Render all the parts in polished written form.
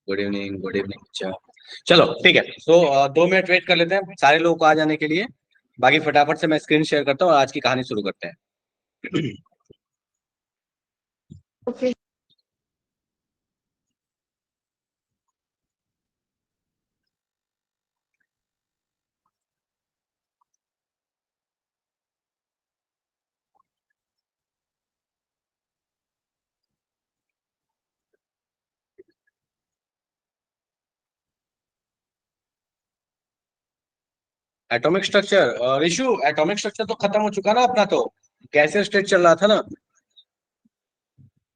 Good evening, good evening. अच्छा, चलो ठीक है। तो 2 मिनट वेट कर लेते हैं सारे लोगों को आ जाने के लिए। बाकी फटाफट से मैं स्क्रीन शेयर करता हूँ और आज की कहानी शुरू करते हैं। Okay. Atomic structure, Rishu atomic structure तो खत्म हो चुका ना अपना, तो गैसियस स्टेट चल रहा था ना।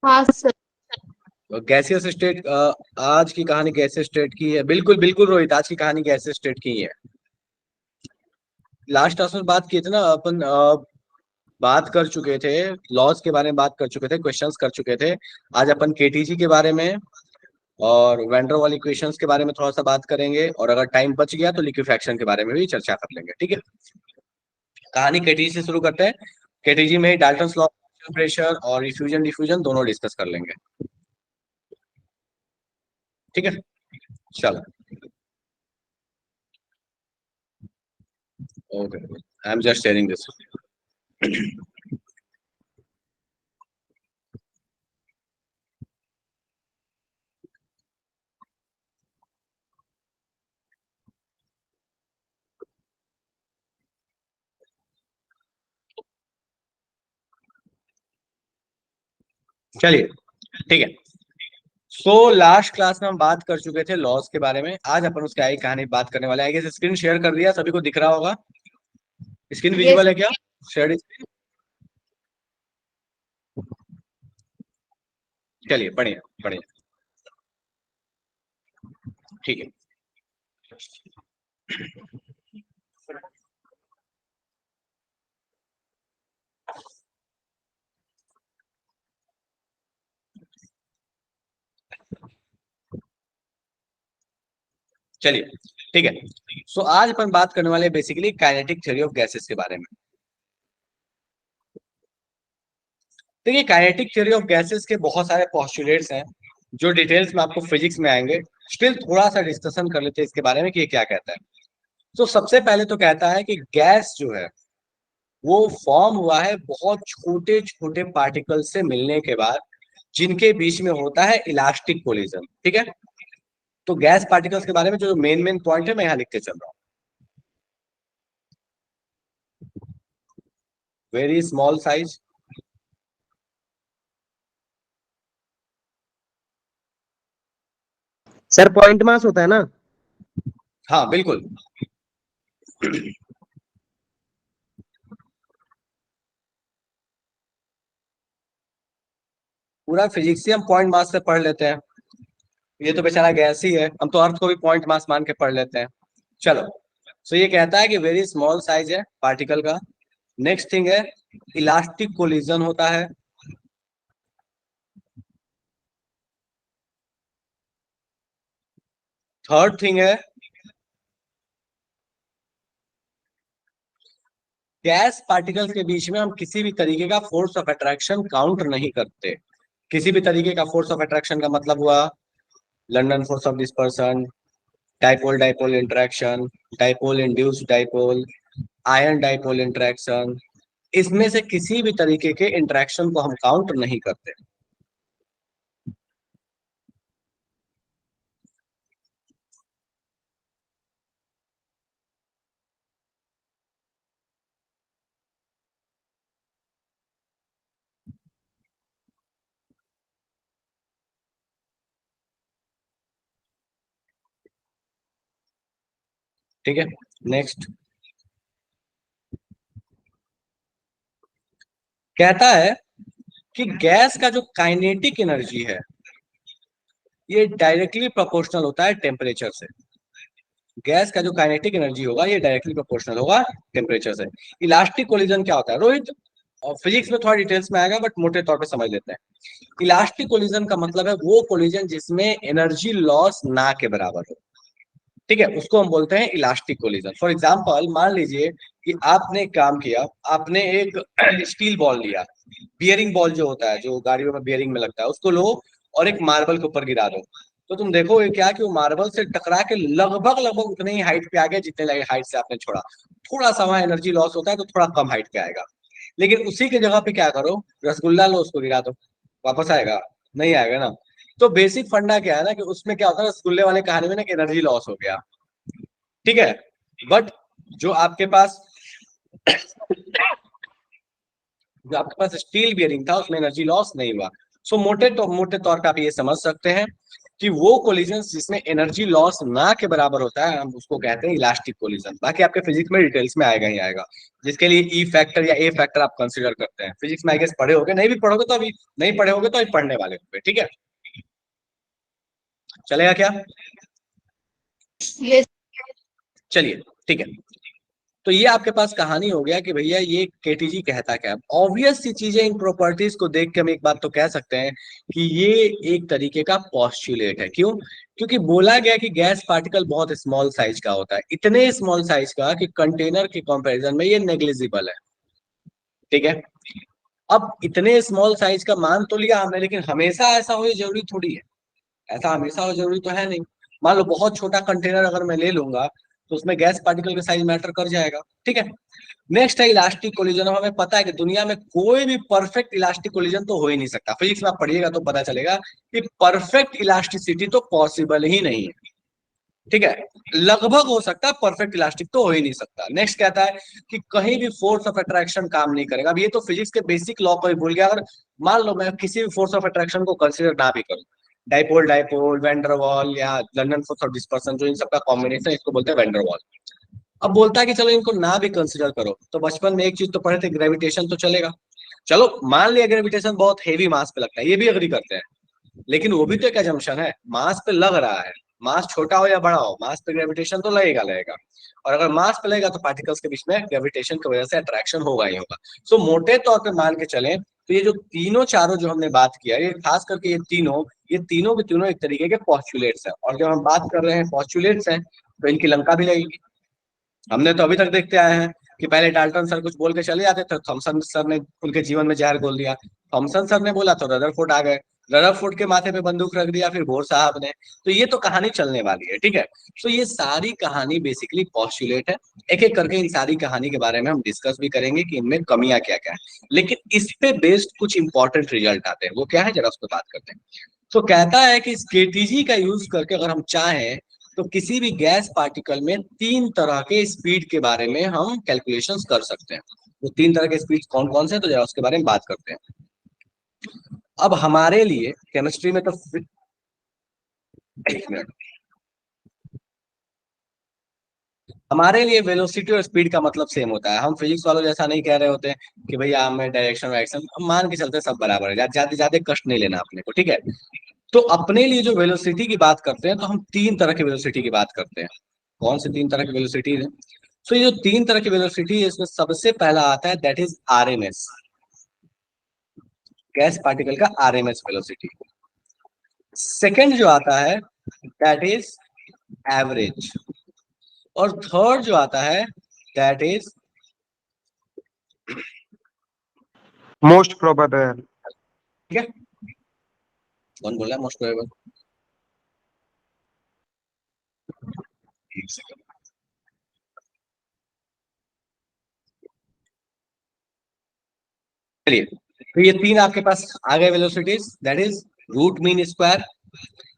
हाँ सर। गैसियस स्टेट, आज की कहानी गैसियस स्टेट की है। बिल्कुल बिल्कुल रोहित, आज की कहानी गैसियस स्टेट की ही है। लास्ट क्लास में बात की थी ना अपन, बात कर चुके थे। लॉस के बारे में बात कर चुके थे, क्वेश्चंस कर चुके थे। आज अपन केटीजी के बारे में और वेंडर वाली इक्वेशंस के बारे में थोड़ा सा बात करेंगे, और अगर टाइम बच गया तो लिक्विफैक्शन के बारे में भी चर्चा कर लेंगे। ठीक है, कहानी केटीजी से शुरू करते हैं। केटीजी में डाल्टन्स लॉ, प्रेशर और इफ्यूजन डिफ्यूजन दोनों डिस्कस कर लेंगे। ठीक है, चलो। Okay, I am just sharing this. चलिए, ठीक है। सो लास्ट क्लास में हम बात कर चुके थे लॉस के बारे में। आज अपन उसकी आई कहानी बात करने वाले हैं। आगे स्क्रीन शेयर कर दिया, सभी को दिख रहा होगा। Screen yes. विजुअल है क्या? Share screen. चलिए, बढ़िया बढ़िया। ठीक है, चलिए, ठीक है। सो आज अपन बात करने वाले basically kinetic theory of gases के बारे में। देखिए, काइनेटिक थ्योरी ऑफ गैसेस के बहुत सारे पोस्टुलेट्स हैं जो डिटेल्स में आपको फिजिक्स में आएंगे। स्टिल थोड़ा सा डिस्कशन कर लेते हैं इसके बारे में कि ये क्या कहता है। तो सबसे पहले तो कहता है कि गैस जो है वो फॉर्म हुआ है बहुत छोटे छोटे पार्टिकल से मिलने के बाद, जिनके बीच में होता है इलास्टिक कोलिजन। ठीक है, तो गैस पार्टिकल्स के बारे में जो मेन मेन पॉइंट है मैं यहाँ लिखते चल रहा हूँ। Very small size, sir point mass होता है ना। हाँ बिल्कुल। पूरा फिजिक्स ही हम पॉइंट मास से पढ़ लेते हैं। ये तो बेचारा गैस ही है, हम तो अर्थ को भी पॉइंट मास मान के पढ़ लेते हैं। चलो, तो ये कहता है कि वेरी स्मॉल साइज है पार्टिकल का। नेक्स्ट थिंग है, इलास्टिक कोलिजन होता है। थर्ड थिंग है, गैस पार्टिकल्स के बीच में हम किसी भी तरीके का फोर्स ऑफ अट्रैक्शन काउंट नहीं करते। किसी भी तरीके का फोर्स ऑफ अट्रैक्शन का मतलब हुआ London force of dispersion, dipole dipole interaction, dipole induced dipole, ion dipole interaction. इसमें से किसी भी तरीके के इंटरेक्शन को हम काउंट नहीं करते। ठीक है, नेक्स्ट कहता है कि गैस का जो काइनेटिक एनर्जी है ये डायरेक्टली प्रोपोर्शनल होता है टेम्परेचर से। गैस का जो काइनेटिक एनर्जी होगा ये डायरेक्टली प्रोपोर्शनल होगा टेम्परेचर से। इलास्टिक कोलिजन क्या होता है रोहित? फिजिक्स में थोड़ा डिटेल्स में आएगा, बट मोटे तौर पे समझ लेते हैं। इलास्टिक कोलिजन का मतलब है वो कोलिजन जिसमें एनर्जी लॉस ना के बराबर हो। ठीक है, उसको हम बोलते हैं इलास्टिक कोलिजन। फॉर एग्जाम्पल मान लीजिए कि आपने एक काम किया, आपने एक स्टील बॉल लिया, बियरिंग बॉल जो होता है, जो गाड़ियों में बियरिंग में लगता है, उसको लो और एक मार्बल के ऊपर गिरा दो। तो तुम देखोगे क्या कि वो मार्बल से टकरा के लगभग लगभग उतने ही हाइट पे आ गया जितने हाइट से आपने छोड़ा। थोड़ा सा वहां एनर्जी लॉस होता है तो थोड़ा कम हाइट पे आएगा। लेकिन उसी की जगह पे क्या करो, रसगुल्ला लो, उसको गिरा दो, वापस आएगा? नहीं आएगा ना। तो बेसिक फंडा क्या है ना, कि उसमें क्या होता है, रसगुल्ले वाले कहानी में ना, एनर्जी लॉस हो गया, ठीक है। बट जो आपके पास जो आपके पास स्टील बियरिंग था उसमें एनर्जी लॉस नहीं हुआ। सो मोटे तौर पे आप ये समझ सकते हैं कि वो कोलिजन जिसमें एनर्जी लॉस ना के बराबर होता है, हम उसको कहते हैं इलास्टिक कोलिजन। बाकी आपके फिजिक्स में डिटेल्स में आएगा ही आएगा, जिसके लिए ई फैक्टर या ए फैक्टर आप कंसीडर करते हैं। फिजिक्स में आई गेस पढ़े होगे, नहीं भी पढ़ोगे तो अभी, नहीं पढ़े होगे तो अभी पढ़ने वाले होंगे, ठीक है। चलेगा क्या? यस। चलिए, ठीक है। तो ये आपके पास कहानी हो गया कि भैया ये केटीजी कहता क्या है। ऑब्वियस सी चीजें, इन प्रॉपर्टीज को देख के हम एक बात तो कह सकते हैं कि ये एक तरीके का पॉस्टुलेट है। क्यों? क्योंकि बोला गया कि गैस पार्टिकल बहुत स्मॉल साइज का होता है, इतने स्मॉल साइज का कि कंटेनर के कंपैरिजन में ये नेग्लिजिबल है, ठीक है। अब इतने स्मॉल साइज का मान तो लिया हमने, लेकिन हमेशा ऐसा हो ये जरूरी थोड़ी है। ऐसा हमेशा हो जरूरी तो है नहीं। मान लो बहुत छोटा कंटेनर अगर मैं ले लूंगा तो उसमें गैस पार्टिकल का साइज मैटर कर जाएगा, ठीक है। नेक्स्ट है इलास्टिक कोलिजन। अब हमें पता है कि दुनिया में कोई भी परफेक्ट इलास्टिक कोलिजन तो हो ही नहीं सकता। फिजिक्स में आप पढ़िएगा तो पता चलेगा कि परफेक्ट इलास्टिसिटी तो पॉसिबल ही नहीं है, ठीक है। लगभग हो सकता है, परफेक्ट इलास्टिक तो हो ही नहीं सकता। नेक्स्ट कहता है कि कहीं भी फोर्स ऑफ अट्रैक्शन काम नहीं करेगा। अब ये तो फिजिक्स के बेसिक लॉ को ही भूल गया। अगर मान लो मैं किसी भी फोर्स ऑफ अट्रैक्शन को कंसिडर ना भी करूं, डाइपोल डाइपोल, वैंडरवॉल या लंदन फोर्स ऑफ डिस्पर्सन, जो इन सबका कॉम्बिनेशन, इसको बोलते हैं वैंडरवॉल। अब बोलता है कि चलो इनको ना भी कंसिडर करो, तो बचपन में एक चीज तो पढ़े थे, ग्रेविटेशन तो चलेगा। चलो मान लिया ग्रेविटेशन बहुत हेवी मास पे लगता है, ये भी अग्री करते हैं। लेकिन वो भी तो एक अजम्पशन है, मास पे लग रहा है। मास छोटा हो या बड़ा हो, मास पे ग्रेविटेशन तो लगेगा लगेगा। और अगर मास पे लगेगा तो पार्टिकल्स के बीच में ग्रेविटेशन की वजह से अट्रैक्शन होगा ही होगा। सो मोटे तौर पे मान के चलें तो ये जो तीनों चारों जो हमने बात किया, ये खास करके ये तीनों के तीनों एक तरीके के पॉस्टुलेट्स हैं। और जब हम बात कर रहे हैं पॉस्टुलेट्स हैं, तो इनकी लंका भी लगेगी। हमने तो अभी तक देखते आए हैं कि पहले डाल्टन सर कुछ बोल के चले जाते थे, थॉमसन सर ने उनके जीवन में जहर घोल दिया। थॉमसन सर ने बोला तो रदरफोर्ड आ गए, रदरफोर्ड के माथे पे बंदूक रख दिया फिर बोर साहब ने। तो ये तो कहानी चलने वाली है, ठीक है। तो ये सारी कहानी बेसिकली पॉस्टुलेट है। एक एक करके इन सारी कहानी के बारे में हम डिस्कस भी करेंगे कि इनमें कमियां क्या क्या है। लेकिन इस पे बेस्ड कुछ इंपॉर्टेंट रिजल्ट आते हैं, वो क्या है जरा उस पर बात करते हैं। तो कहता है कि स्केटीजी का यूज करके अगर हम चाहें तो किसी भी गैस पार्टिकल में तीन तरह के स्पीड के बारे में हम कैलकुलेशंस कर सकते हैं। वो तीन तरह के स्पीड कौन कौन से हैं, तो जरा उसके बारे में बात करते हैं। अब हमारे लिए केमिस्ट्री में तो एक मिनट, हमारे लिए वेलोसिटी और स्पीड का मतलब सेम होता है। हम फिजिक्स वालों जैसा नहीं कह रहे होते हैं कि भैया हमें डायरेक्शन वायरेक्शन, हम मान के चलते सब बराबर है, ज्यादा ज्यादा कष्ट नहीं लेना अपने को, ठीक है। तो अपने लिए जो वेलोसिटी की बात करते हैं, तो हम तीन तरह की वेलोसिटी की बात करते हैं। कौन सी तीन तरह की वेलोसिटी है? तो ये जो तीन तरह की वेलोसिटी है, इसमें सबसे पहला आता है that is RMS, gas particle का आरएमएस वेलोसिटी। सेकंड जो आता है दैट इज एवरेज, और थर्ड जो आता है दैट इज मोस्ट प्रोबेबल। ठीक है। कौन बोला मोस्ट प्रोबेबल? एक सेकंड। चलिए, तो ये तीन आपके पास आ गए velocities, that is root mean square,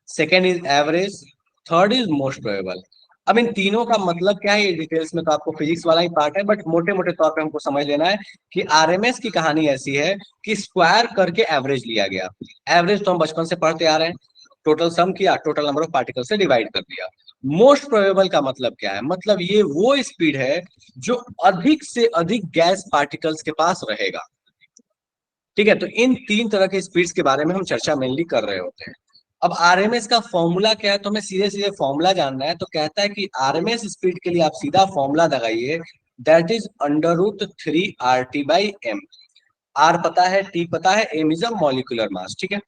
second is average, third is most probable. अब इन तीनों का मतलब क्या है, ये डिटेल्स में तो आपको फिजिक्स वाला ही पार्ट है, बट मोटे मोटे तौर पे हमको समझ लेना है कि आरएमएस की कहानी ऐसी है कि स्क्वायर करके एवरेज लिया गया। एवरेज तो हम बचपन से पढ़ते आ रहे हैं, टोटल सम किया, टोटल नंबर ऑफ पार्टिकल से डिवाइड कर दिया। मोस्ट प्रोबेबल का मतलब क्या है? मतलब ये वो स्पीड है जो अधिक से अधिक गैस पार्टिकल्स के पास रहेगा, ठीक है। तो इन तीन तरह के स्पीड्स के बारे में हम चर्चा मेनली कर रहे होते हैं। अब आरएमएस का फॉर्मूला क्या है, तो हमें सीधे सीधे फॉर्मूला जानना है। तो कहता है कि आरएमएस स्पीड के लिए आप सीधा फॉर्मूला लगाइए, दैट इज √3 RT/m। आर पता है, टी पता है, M is a molecular mass, ठीक है।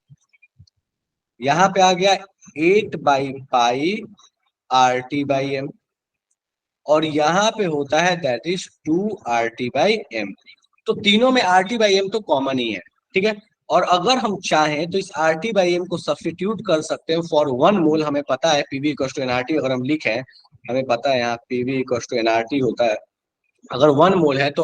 यहाँ पे आ गया 8/π RT/m, और यहाँ पे होता है दैट इज 2 RT/m। तो तीनों में RT/m तो कॉमन ही है, ठीक है। और अगर हम चाहें तो इस RT/m को सब्स्टिट्यूट कर सकते हैं फॉर 1 मोल। हमें पता है PV इक्वल्स टू nRT, अगर हम लिखें, हमें पता है यहाँ PV इक्वल्स टू nRT होता है। अगर 1 मोल है तो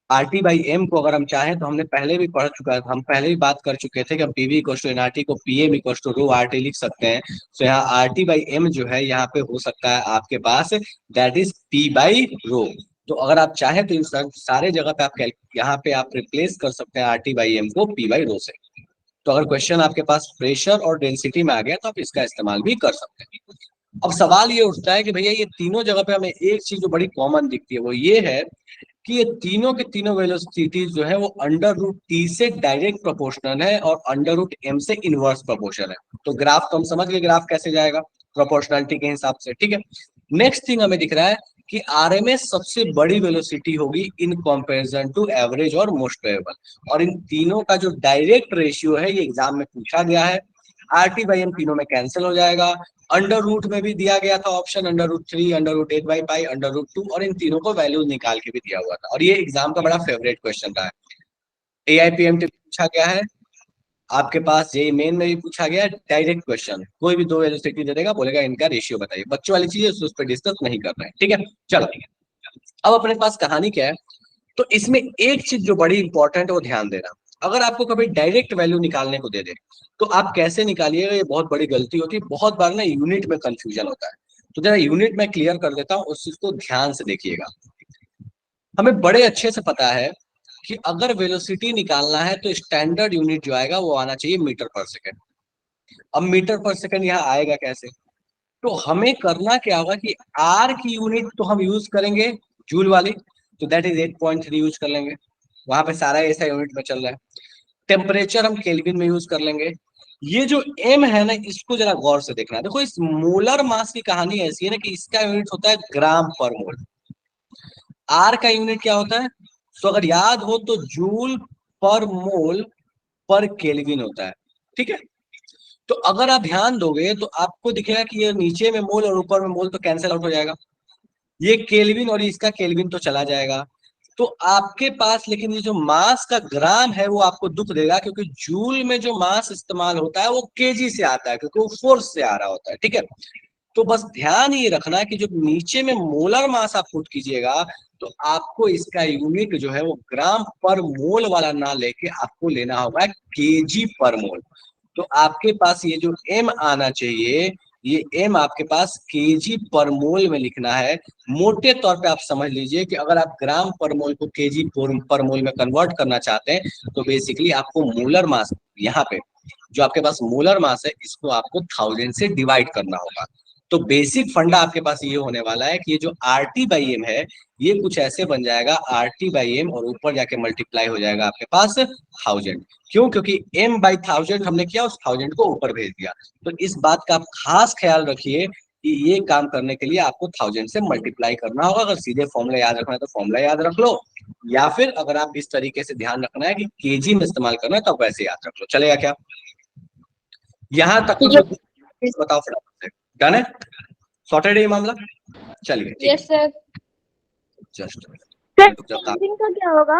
RT/m को अगर हम चाहें तो हमने पहले भी पढ़ चुका है, हम पहले भी बात कर चुके थे कि हम PV इक्वल्स टू nRT को PM equals to rho RT लिख सकते हैं। तो यहाँ RT/m जो है यहाँ पे हो सकता है आपके पास दैट इज P/रो। तो अगर आप चाहें तो इन सारे जगह पे आप यहाँ पे आप रिप्लेस कर सकते हैं RT/m को P/रो से। तो अगर क्वेश्चन आपके पास प्रेशर और डेंसिटी में आ गया तो आप इसका इस्तेमाल भी कर सकते हैं। अब सवाल ये उठता है कि भैया ये तीनों जगह पे हमें एक चीज जो बड़ी कॉमन दिखती है वो ये है कि ये तीनों के तीनों वेलोसिटीज जो है वो √T से डायरेक्ट प्रोपोर्शनल है और √m से इनवर्स प्रोपोर्शनल है। तो ग्राफ तो हम समझ गए ग्राफ कैसे जाएगा, प्रोपोर्शनलिटी के हिसाब से, ठीक है। नेक्स्ट थिंग हमें दिख रहा है कि RMS सबसे बड़ी वेलोसिटी होगी इन कंपैरिजन टू एवरेज और मोस्ट प्रोबेबल। और इन तीनों का जो डायरेक्ट रेशियो है ये एग्जाम में पूछा गया है। RT/m तीनों में कैंसिल हो जाएगा। अंडर रूट में भी दिया गया था ऑप्शन, √3, √8/π, √2, और इन तीनों को वैल्यूज निकाल के भी दिया हुआ था। और ये एग्जाम का बड़ा फेवरेट क्वेश्चन रहा है। AIPMT पूछा गया है, आपके पास जेई मेन में भी पूछा गया है। डायरेक्ट क्वेश्चन, कोई भी दो वेलोसिटी दे देगा, बोलेगा इनका रेशियो बताइए। बच्चों वाली चीज है, उस पर डिस्कस नहीं कर रहे हैं, ठीक है। चलो अब अपने पास कहानी क्या है, तो इसमें एक चीज जो बड़ी इंपॉर्टेंट है वो ध्यान देना। अगर आपको कभी डायरेक्ट वैल्यू निकालने को दे दे तो आप कैसे निकालिएगा, ये बहुत बड़ी गलती होती है। बहुत बार ना यूनिट में कंफ्यूजन होता है, तो जरा यूनिट में क्लियर कर देता हूँ, उस चीज को ध्यान से देखिएगा। हमें बड़े अच्छे से पता है कि अगर वेलोसिटी निकालना है तो स्टैंडर्ड यूनिट जो आएगा वो आना चाहिए मीटर पर सेकेंड। अब मीटर पर सेकेंड यहाँ आएगा कैसे, तो हमें करना क्या होगा कि आर की यूनिट तो हम यूज करेंगे जूल वाली, तो दैट इज 8.3 यूज कर लेंगे, वहां पे सारा ऐसा यूनिट में चल रहा है। टेम्परेचर हम केल्विन में यूज कर लेंगे। ये जो एम है ना इसको जरा गौर से देखना। देखो इस मोलर मास की कहानी ऐसी है ना कि इसका यूनिट होता है ग्राम पर मोल। आर का यूनिट क्या होता है, तो अगर याद हो तो जूल पर मोल पर केल्विन होता है, ठीक है। तो अगर आप ध्यान दोगे तो आपको दिखेगा कि ये नीचे में मोल और ऊपर में मोल तो कैंसिल आउट हो जाएगा। ये केल्विन और इसका केल्विन तो चला जाएगा। तो आपके पास लेकिन ये जो मास का ग्राम है वो आपको दुख देगा, क्योंकि जूल में जो मास इस्तेमाल होता है वो केजी से आता है, क्योंकि वो फोर्स से आ रहा होता है, ठीक है। तो बस ध्यान ये रखना कि जो नीचे में मोलर मास आप पुट कीजिएगा तो आपको इसका यूनिट जो है वो ग्राम पर मोल वाला ना लेके आपको लेना होगा केजी पर मोल। तो आपके पास ये जो एम आना चाहिए, ये एम आपके पास केजी पर मोल में लिखना है। मोटे तौर पे आप समझ लीजिए कि अगर आप ग्राम पर मोल को केजी पर मोल में कन्वर्ट करना चाहते हैं तो बेसिकली आपको मोलर मास, यहाँ पे जो आपके पास मोलर मास है इसको आपको 1000 से डिवाइड करना होगा। तो बेसिक फंडा आपके पास ये होने वाला है कि ये जो RT/m है ये कुछ ऐसे बन जाएगा RT/m, और ऊपर जाके मल्टीप्लाई हो जाएगा आपके पास 1000। क्यों, क्योंकि m/1000 हमने किया, उस 1000 को ऊपर भेज दिया। तो इस बात का आप खास ख्याल रखिए कि ये काम करने के लिए आपको 1000 से मल्टीप्लाई करना होगा। अगर सीधे फॉर्मूला याद रखना है तो फॉर्मूला याद रख लो, या फिर अगर आप इस तरीके से ध्यान रखना है कि केजी में इस्तेमाल करना है तो वैसे याद रख लो। चलेगा क्या, यहां तक तो बताओ फटाफट से। डन है, सॉर्टेड है ये मामला। चलिए ठीक यस सर। जस्ट सर जब कैंपिंग का क्या होगा?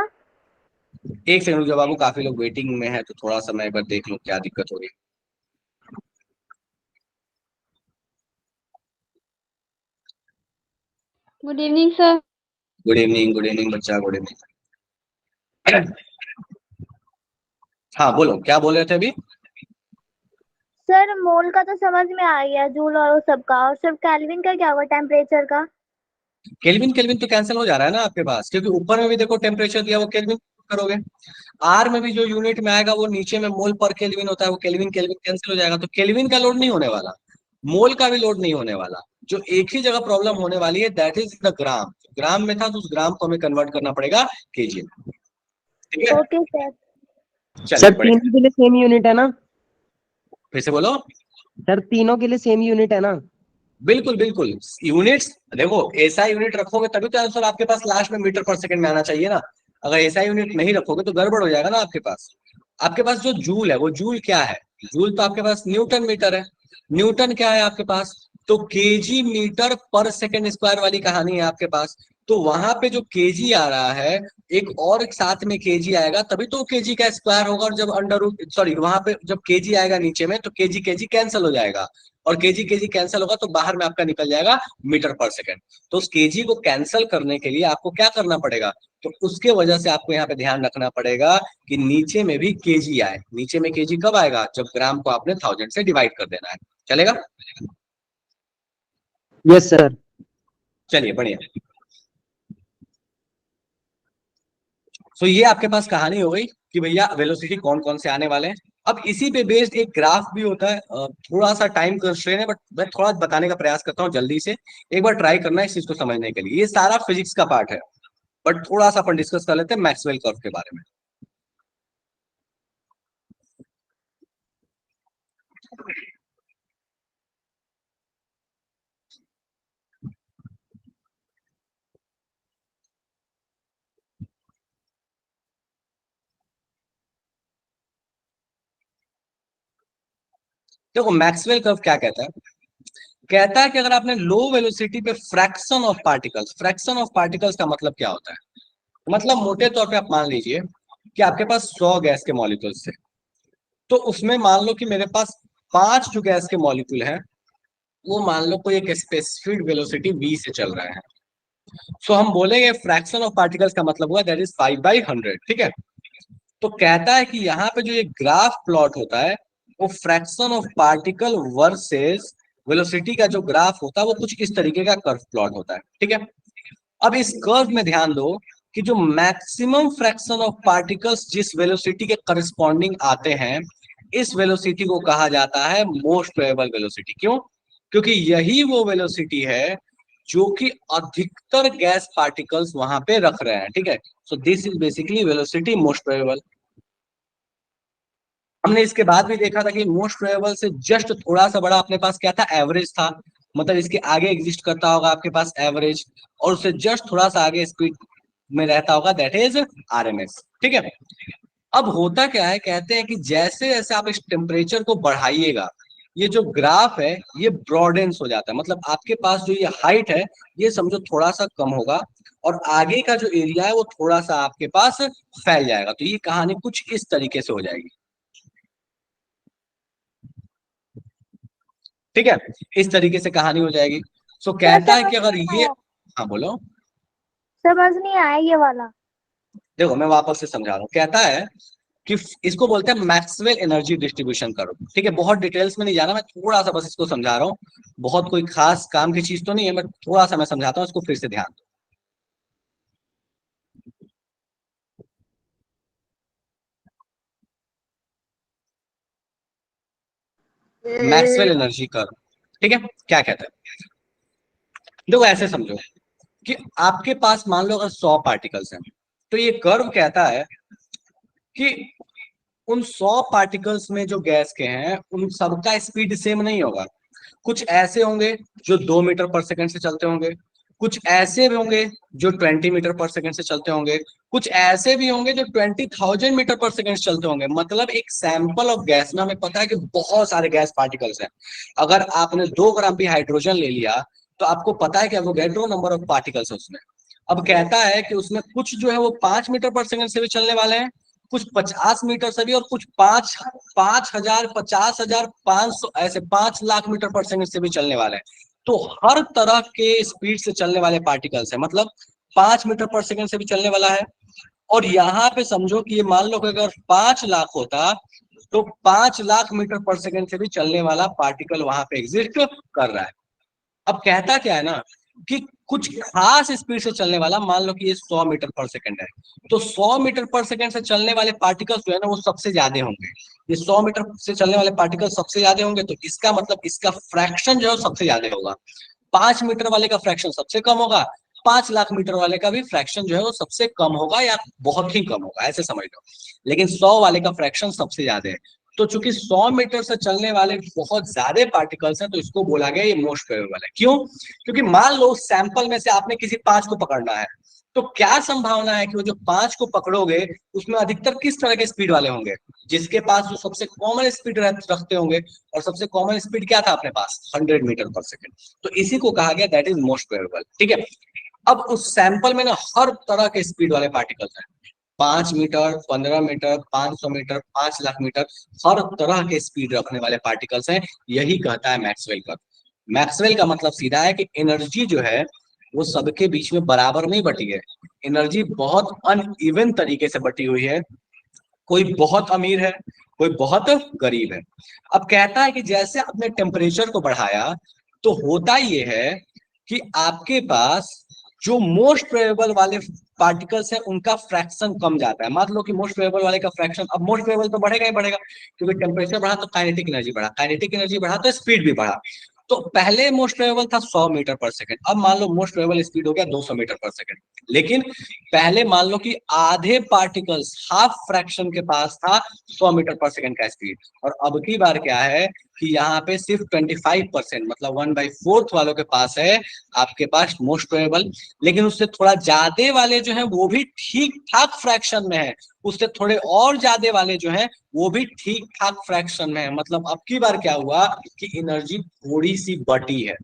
एक सेकंड जब बाबू, काफी लोग वेटिंग में है तो थोड़ा सा मैं एक बार देख लो क्या दिक्कत हो रही है। Good evening sir. Good evening बच्चा, गुड इवनिंग। हाँ बोलो, क्या बोल रहे थे अभी। सर मोल का तो समझ में आ गया, जूल और वो सब का, और सिर्फ केल्विन का क्या होगा, टेम्परेचर का? केल्विन केल्विन तो कैंसिल हो जा रहा है ना आपके पास, क्योंकि ऊपर में भी देखो टेम्परेचर दिया, वो केल्विन करोगे। आर में भी जो यूनिट में आएगा वो नीचे में मोल पर केल्विन होता है, वो केल्विन केल्विन कैंसिल हो जाएगा। तो केल्विन का लोड नहीं होने वाला, मोल का भी लोड नहीं होने वाला। जो एक ही जगह प्रॉब्लम होने वाली है दैट इज द ग्राम। ग्राम में था तो उस ग्राम को हमें कन्वर्ट करना पड़ेगा केजी में, ठीक है। Okay sir. चलिए सर बढ़िया, तीनों के लिए सेम यूनिट है ना? फिर से बोलो। सर तीनों के लिए सेम यूनिट है ना? बिल्कुल बिल्कुल, यूनिट्स देखो, ऐसा यूनिट रखोगे तभी तो आंसर आपके पास लास्ट में मीटर पर सेकंड में आना चाहिए ना। अगर ऐसा यूनिट नहीं रखोगे तो गड़बड़ हो जाएगा ना आपके पास। आपके पास जो जूल है वो जूल क्या है, जूल तो आपके पास न्यूटन मीटर है। न्यूटन क्या है आपके पास, तो केजी मीटर पर सेकंड स्क्वायर वाली कहानी है आपके पास। तो वहां पे जो केजी आ रहा है, एक और साथ में केजी आएगा तभी तो केजी का स्क्वायर होगा, और जब अंडर रूट सॉरी वहां पे जब केजी आएगा नीचे में तो केजी केजी कैंसिल हो जाएगा, और केजी केजी कैंसिल होगा तो बाहर में आपका निकल जाएगा मीटर पर सेकंड। तो उस केजी को कैंसिल करने के लिए आपको क्या करना पड़ेगा, तो उसके वजह से आपको यहाँ पे ध्यान रखना पड़ेगा कि नीचे में भी केजी आए। नीचे में केजी कब आएगा, जब ग्राम को आपने 1000 से डिवाइड कर देना है। चलेगा? Yes sir. चलिए बढ़िया। तो ये आपके पास कहानी हो गई कि भैया वेलोसिटी कौन कौन से आने वाले हैं। अब इसी पे बेस्ड एक ग्राफ भी होता है, थोड़ा सा टाइम कंस्ट्रेन है बट मैं थोड़ा बताने का प्रयास करता हूँ जल्दी से। एक बार ट्राई करना है इस चीज को समझने के लिए। ये सारा फिजिक्स का पार्ट है बट थोड़ा सा अपन डिस्कस कर लेते हैं मैक्सवेल कर्व के बारे में। देखो मैक्सवेल कर्व क्या कहता है, कहता है कि अगर आपने लो वेलोसिटी पे फ्रैक्शन ऑफ पार्टिकल्स का मतलब क्या होता है, मतलब मोटे तौर पे आप मान लीजिए कि आपके पास 100 गैस के मॉलिक्यूल्स थे, तो उसमें मान लो कि मेरे पास 5 जो गैस के मॉलिक्यूल हैं वो मान लो कोई एक स्पेसिफिक वेलोसिटी v से चल रहा है। सो हम बोलेंगे फ्रैक्शन ऑफ पार्टिकल्स का मतलब हुआ दैट इज 5/100। ठीक है? तो कहता है कि यहाँ पे जो ये ग्राफ प्लॉट होता है वो fraction of particle versus velocity का जो ग्राफ होता है वो कुछ इस तरीके का कर्व प्लॉट होता है। ठीक है? अब इस कर्व में ध्यान दो कि जो मैक्सिमम फ्रैक्शन ऑफ पार्टिकल्स जिस वेलोसिटी के करस्पॉन्डिंग आते हैं, इस वेलोसिटी को कहा जाता है मोस्ट प्रोबेबल वेलोसिटी। क्यों? क्योंकि यही वो वेलोसिटी है जो कि अधिकतर गैस पार्टिकल्स वहां पे रख रहे हैं। ठीक है? So this is basically velocity most probable. हमने इसके बाद भी देखा था कि मोस्ट प्रोबेबल से जस्ट थोड़ा सा बड़ा अपने पास क्या था, एवरेज था। मतलब इसके आगे एग्जिस्ट करता होगा आपके पास एवरेज, और उससे जस्ट थोड़ा सा आगे स्पीड में रहता होगा दैट इज आरएमएस। ठीक है? अब होता क्या है, कहते हैं कि जैसे जैसे आप इस टेम्परेचर को बढ़ाइएगा, ये जो ग्राफ है ये ब्रॉडेंस हो जाता है। मतलब आपके पास जो ये हाइट है ये समझो थोड़ा सा कम होगा, और आगे का जो एरिया है वो थोड़ा सा आपके पास फैल जाएगा। तो ये कहानी कुछ इस तरीके से हो जाएगी। ठीक है? इस तरीके से कहानी हो जाएगी। सो कहता है कि अगर ये, हाँ बोलो। समझ नहीं आया ये वाला। देखो मैं वापस से समझा रहा हूँ। कहता है कि इसको बोलते हैं मैक्सवेल एनर्जी डिस्ट्रीब्यूशन कर्व। ठीक है? बहुत डिटेल्स में नहीं जाना, मैं थोड़ा सा बस इसको समझा रहा हूँ। बहुत कोई खास काम की चीज तो नहीं है, बट थोड़ा सा मैं समझाता हूँ, इसको फिर से ध्यान दो। मैक्सवेल एनर्जी कर्व, ठीक है, क्या कहता है? देखो ऐसे समझो कि आपके पास मान लो अगर 100 पार्टिकल्स हैं, तो ये कर्व कहता है कि उन 100 पार्टिकल्स में जो गैस के हैं उन सबका स्पीड सेम नहीं होगा। कुछ ऐसे होंगे जो 2 मीटर पर सेकंड से चलते होंगे, कुछ ऐसे भी होंगे जो 20 मीटर पर सेकंड से चलते होंगे, कुछ ऐसे भी होंगे जो 20,000 मीटर पर सेकंड से चलते होंगे। मतलब एक सैंपल ऑफ गैस में हमें पता है कि बहुत सारे गैस पार्टिकल्स हैं। अगर आपने 2 ग्राम भी हाइड्रोजन ले लिया तो आपको पता है कि एवोगैड्रो नंबर ऑफ पार्टिकल्स है उसमें। अब कहता है कि उसमें कुछ जो है वो 5 मीटर पर सेकंड से भी चलने वाले हैं, कुछ 50 मीटर से भी, और कुछ 5,000, 50,000, 500, ऐसे 5 लाख मीटर पर सेकंड से भी चलने वाले हैं। तो हर तरह के स्पीड से चलने वाले पार्टिकल्स है। मतलब 5 मीटर पर सेकंड से भी चलने वाला है। और यहाँ पे समझो कि ये मान लो कि अगर 5 लाख होता तो 5 लाख मीटर पर सेकंड से भी चलने वाला पार्टिकल वहां पे एग्जिस्ट कर रहा है। अब कहता क्या है ना कि कुछ खास स्पीड से चलने वाला, मान लो कि ये 100 मीटर पर सेकंड है, तो 100 मीटर पर सेकंड से चलने वाले पार्टिकल्स जो है ना वो सबसे ज्यादा होंगे। ये 100 मीटर से चलने वाले पार्टिकल सबसे ज्यादा होंगे, तो इसका मतलब इसका फ्रैक्शन जो है सबसे ज्यादा होगा। 5 मीटर वाले का फ्रैक्शन सबसे कम होगा, 5 लाख मीटर वाले का भी फ्रैक्शन जो है वो सबसे कम होगा या बहुत ही कम होगा, ऐसे समझ लो। लेकिन 100 वाले का फ्रैक्शन सबसे ज्यादा है। तो चूंकि 100 मीटर से चलने वाले बहुत ज्यादा पार्टिकल्स हैं तो इसको बोला गया ये मोस्ट प्रोबेबल है। क्यों? क्योंकि मान लो सैंपल में से आपने किसी 5 को पकड़ना है, तो क्या संभावना है कि वो जो 5 को पकड़ोगे उसमें अधिकतर किस तरह के स्पीड वाले होंगे, जिसके पास जो सबसे कॉमन स्पीड रखते होंगे, और सबसे कॉमन स्पीड क्या था अपने पास, 100 मीटर पर सेकेंड। तो इसी को कहा गया दैट इज मोस्ट प्रोबेबल। ठीक है, अब उस सैंपल में ना हर तरह के स्पीड वाले पार्टिकल्स हैं, 5 meter, 15 meter, 500 meter, 5 lakh meter, हर तरह के स्पीड रखने वाले पार्टिकल्स हैं। यही कहता है मैक्सवेल का। मैक्सवेल का मतलब सीधा है कि एनर्जी जो है वो सबके बीच में बराबर नहीं बटी है, एनर्जी बहुत अनइवन तरीके से बटी हुई है। कोई बहुत अमीर है, कोई बहुत गरीब है। अब कहता है कि जैसे आपने टेम्परेचर को बढ़ाया तो होता ये है कि आपके पास जो मोस्ट प्रोबेबल वाले पार्टिकल्स हैं उनका फ्रैक्शन कम जाता है। मान लो कि मोस्ट प्रोबेबल वाले का फ्रैक्शन, अब मोस्ट प्रोबेबल तो बढ़ेगा ही बढ़ेगा, क्योंकि टेम्परेचर बढ़ा तो काइनेटिक एनर्जी बढ़ा, काइनेटिक एनर्जी बढ़ा तो स्पीड भी बढ़ा। तो पहले मोस्ट प्रोबेबल था 100 मीटर पर सेकेंड, अब मान लो मोस्ट प्रोबेबल स्पीड हो गया 200 मीटर पर सेकेंड। लेकिन पहले मान लो कि आधे पार्टिकल्स, हाफ फ्रैक्शन के पास था 100 मीटर पर सेकेंड का स्पीड, और अब की बार क्या है कि यहाँ पे सिर्फ 25%, मतलब 1/4 वालों के पास है आपके पास मोस्ट प्रोबेबल। लेकिन उससे थोड़ा ज्यादा वाले जो है वो भी ठीक ठाक फ्रैक्शन में है, उससे थोड़े और ज्यादा वाले जो है वो भी ठीक ठाक फ्रैक्शन में है। मतलब अब की बार क्या हुआ कि एनर्जी थोड़ी सी बटी है,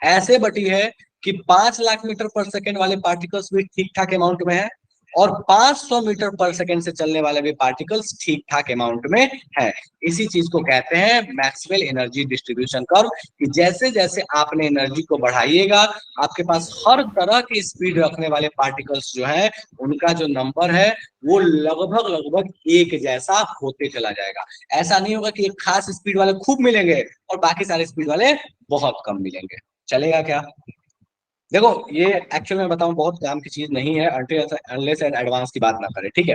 ऐसे बटी है कि 5 लाख मीटर पर सेकेंड वाले पार्टिकल्स भी ठीक ठाक अमाउंट में है, और 500 मीटर पर सेकेंड से चलने वाले भी पार्टिकल्स ठीक ठाक अमाउंट में है। इसी चीज को कहते हैं मैक्सवेल एनर्जी डिस्ट्रीब्यूशन कर्व, कि जैसे जैसे आपने एनर्जी को बढ़ाइएगा आपके पास हर तरह की स्पीड रखने वाले पार्टिकल्स जो है उनका जो नंबर है वो लगभग लगभग एक जैसा होते चला जाएगा। ऐसा नहीं होगा कि एक खास स्पीड वाले खूब मिलेंगे और बाकी सारे स्पीड वाले बहुत कम मिलेंगे। चलेगा क्या? देखो ये एक्चुअल में बताऊं बहुत काम की चीज नहीं है, अनलेस एंड एडवांस की बात ना करें। ठीक है,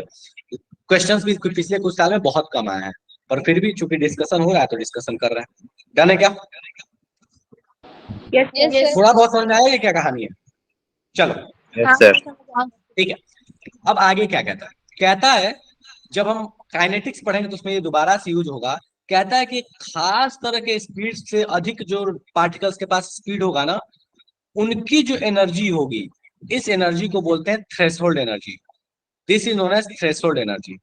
क्वेश्चंस भी पिछले कुछ साल में बहुत कम आए हैं, पर फिर भी चूंकि डिस्कशन हो रहा है तो डिस्कशन कर रहे हैं। डन है क्या? Yes sir. थोड़ा बहुत समझ में आया ये क्या कहानी है? चलो हाँ सर। समझ। ठीक है। अब आगे क्या कहता है? कहता है जब हम काइनेटिक्स पढ़ेंगे तो उसमें ये दोबारा से यूज होगा। कहता है कि एक खास तरह के स्पीड से अधिक जो पार्टिकल्स के पास स्पीड होगा ना, उनकी जो एनर्जी होगी, इस एनर्जी को बोलते हैं threshold energy. This is known as threshold energy.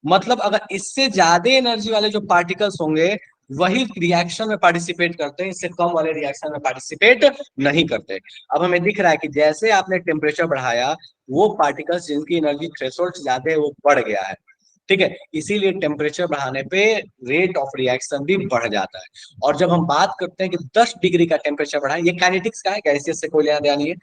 मतलब अगर इससे ज्यादा एनर्जी वाले जो पार्टिकल्स होंगे वही रिएक्शन में पार्टिसिपेट करते हैं, इससे कम वाले रिएक्शन में पार्टिसिपेट नहीं करते। अब हमें दिख रहा है कि जैसे आपने टेम्परेचर बढ़ाया वो पार्टिकल्स जिनकी एनर्जी थ्रेशोल्ड से ज्यादा है वो बढ़ गया है। ठीक है, इसीलिए टेम्परेचर बढ़ाने पे रेट ऑफ रिएक्शन भी बढ़ जाता है। और जब हम बात करते हैं कि 10 डिग्री का टेम्परेचर बढ़ाए, ये काइनेटिक्स का है, गैसियस से कोई लेना देना नहीं है।